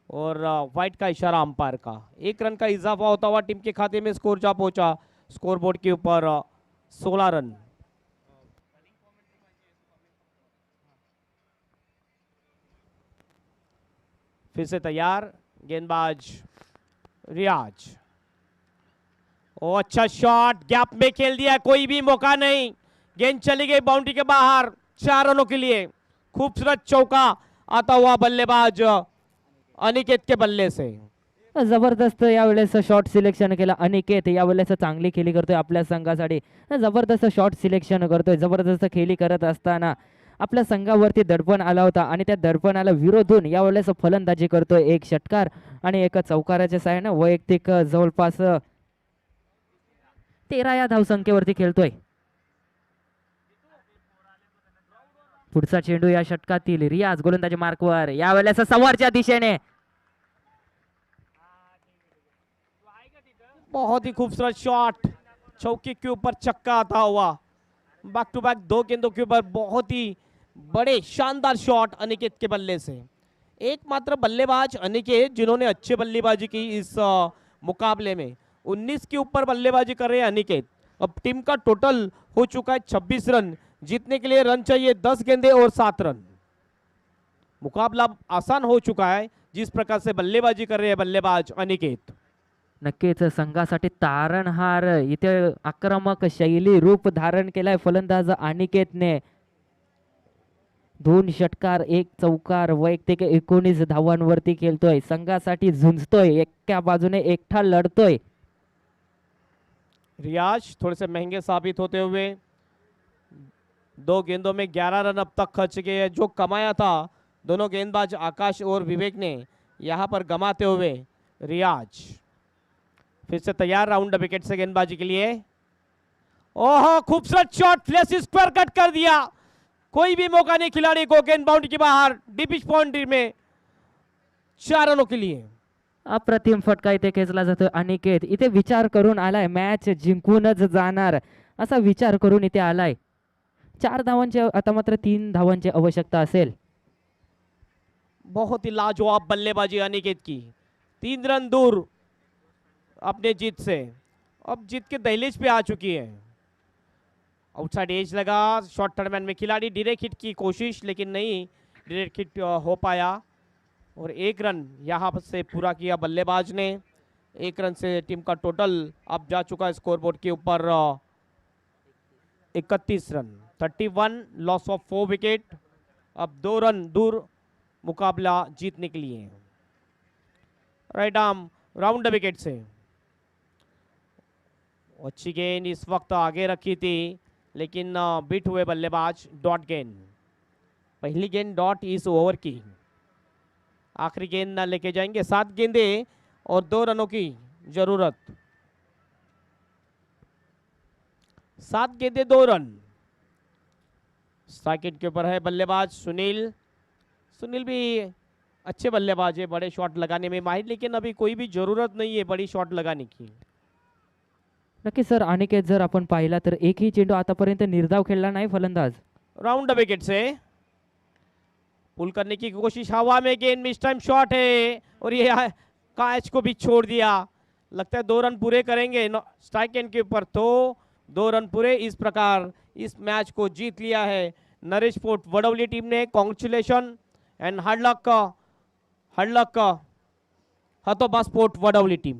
और वाइट का इशारा अंपायर का. 1 रन का इजाफा होता हुआ टीम के खाते में स्कोर जा पहुंचा. स्कोर बोर्ड के ऊपर 16 रन. फिर से तैयार गेंदबाज रियाज. ओ अच्छा शॉट, गैप में खेल दिया, कोई भी मौका नहीं. गेंद चली गई बाउंड्री के बाहर 4 रनों के लिए. खूबसूरत चौका आता हुआ बल्लेबाज अनिकेत के बल्ले से. जबरदस्त यावेळेस शॉट सिलेक्शन केलं अनिकेत. यावेळेस चांगली खेळी करतोय आपल्या संघासाठी. जबरदस्त शॉट सिलेक्शन करतोय. जबरदस्त खेळी करत असताना आपल्या संघावरती दडपण आला होता आणि त्या दडपणाला विरोधून यावेळेस फलंदाजी करतोय. एक षटकार आणि एका चौकाराच्या साहाय्याने वैयक्तिक जवळपास 13 या धावसंख्येवरती खेळतोय. पुढचा चेंडू या षटकातील रियाज गोलंदाजी मार्कवर, यावेळेस समोरच्या दिशेने बहुत ही खूबसूरत शॉट, चौके के ऊपर छक्का आता हुआ, बैक टू बैक 2 गेंदों के ऊपर बहुत ही बड़े शानदार शॉट अनिकेत के बल्ले से। एकमात्र बल्लेबाज अनिकेत जिन्होंने अच्छी बल्लेबाजी की इस मुकाबले में। 19 के ऊपर बल्लेबाजी कर रहे हैं अनिकेत। अब टीम का टोटल हो चुका है 26 रन, जीतने के लिए रन चाहिए 10 गेंदे और 7 रन। मुकाबला आसान हो चुका है जिस प्रकार से बल्लेबाजी कर रहे हैं बल्लेबाज अनिकेत। नक्कीच संघासाठी तारणहार इथे आक्रमक शैली रूप धारण केलाय फलंदाज अनिकेतने. 2 षटकार 1 चौकार वैयक्तिक 19 धावांवरती खेळतोय. संघासाठी झुंजतोय, एका बाजूने एकटा लढतोय. रियाज थोड़े से महंगे साबित होते हुए 2 गेंदों में 11 रन अब तक खर्च किए हैं। जो कमाया था दोनों गेंदबाज आकाश और विवेक ने, यहाँ पर गमाते हुए रियाज फिर से तैयार राउंड विकेट से गेंदबाजी के लिए। ओहो खूबसूरत शॉट, फ्लैश स्क्वायर कट कर दिया, कोई भी मौका नहीं खिलाड़ी को, गेंद बाउंड्री के बाहर, डीप बाउंड्री में 4 रनों के लिए। अप्रतिम फटका इथे खेचला जातोय. अनिकेत इथे विचार करून आलाय, मॅच जिंकूनच जाणार असा विचार करून इथे आलाय. 4 धावांची आता मात्र 3 धावांची आवश्यकता असेल. बहुत ही लाजवाब बल्लेबाजी अनिकेत की, 3 रन दूर अपने जीत से, अब जीत के दहलीज पे आ चुकी है। आउटसाइड एज लगा, शॉर्ट टर्नमैन में खिलाड़ी डायरेक्ट हिट की कोशिश, लेकिन नहीं डायरेक्ट हिट हो पाया और 1 रन यहाँ से पूरा किया बल्लेबाज ने। 1 रन से टीम का टोटल अब जा चुका है स्कोरबोर्ड के ऊपर 31 रन, 31, लॉस ऑफ 4 विकेट। अब 2 रन दूर मुकाबला जीतने के लिए। राइट आर्म राउंड विकेट से अच्छी गेंद इस वक्त आगे रखी थी, लेकिन बीट हुए बल्लेबाज। डॉट गेंद, पहली गेंद डॉट इस ओवर की, आखिरी गेंद ना लेके जाएंगे। 7 गेंदे और 2 रनों की जरूरत, 7 गेंदे 2 रन। स्ट्राइक के ऊपर है बल्लेबाज सुनील। सुनील भी अच्छे बल्लेबाज है, बड़े शॉट लगाने में माहिर, लेकिन अभी कोई भी जरूरत नहीं है बड़ी शॉट लगाने की। नक्की सर, अनिकेत जर आपण पाहिला तर एकही चेंडू आतापर्यंत निर्धाव खेळला नाही फलंदाज. राउंड विकेट से पुल करने की कोशिश, हवा में गेंद, मिस टाइम शॉट है और ये कैच को भी छोड़ दिया। लगता है 2 रन पूरे करेंगे स्ट्राइक एंड के ऊपर, तो 2 रन पूरे। इस प्रकार इस मैच को जीत लिया है नरेश स्पोर्ट वडवली टीम ने। कॉन्ग्रेचुलेशन एंड हार्ड लक हतोबा स्पोर्ट वडवली टीम।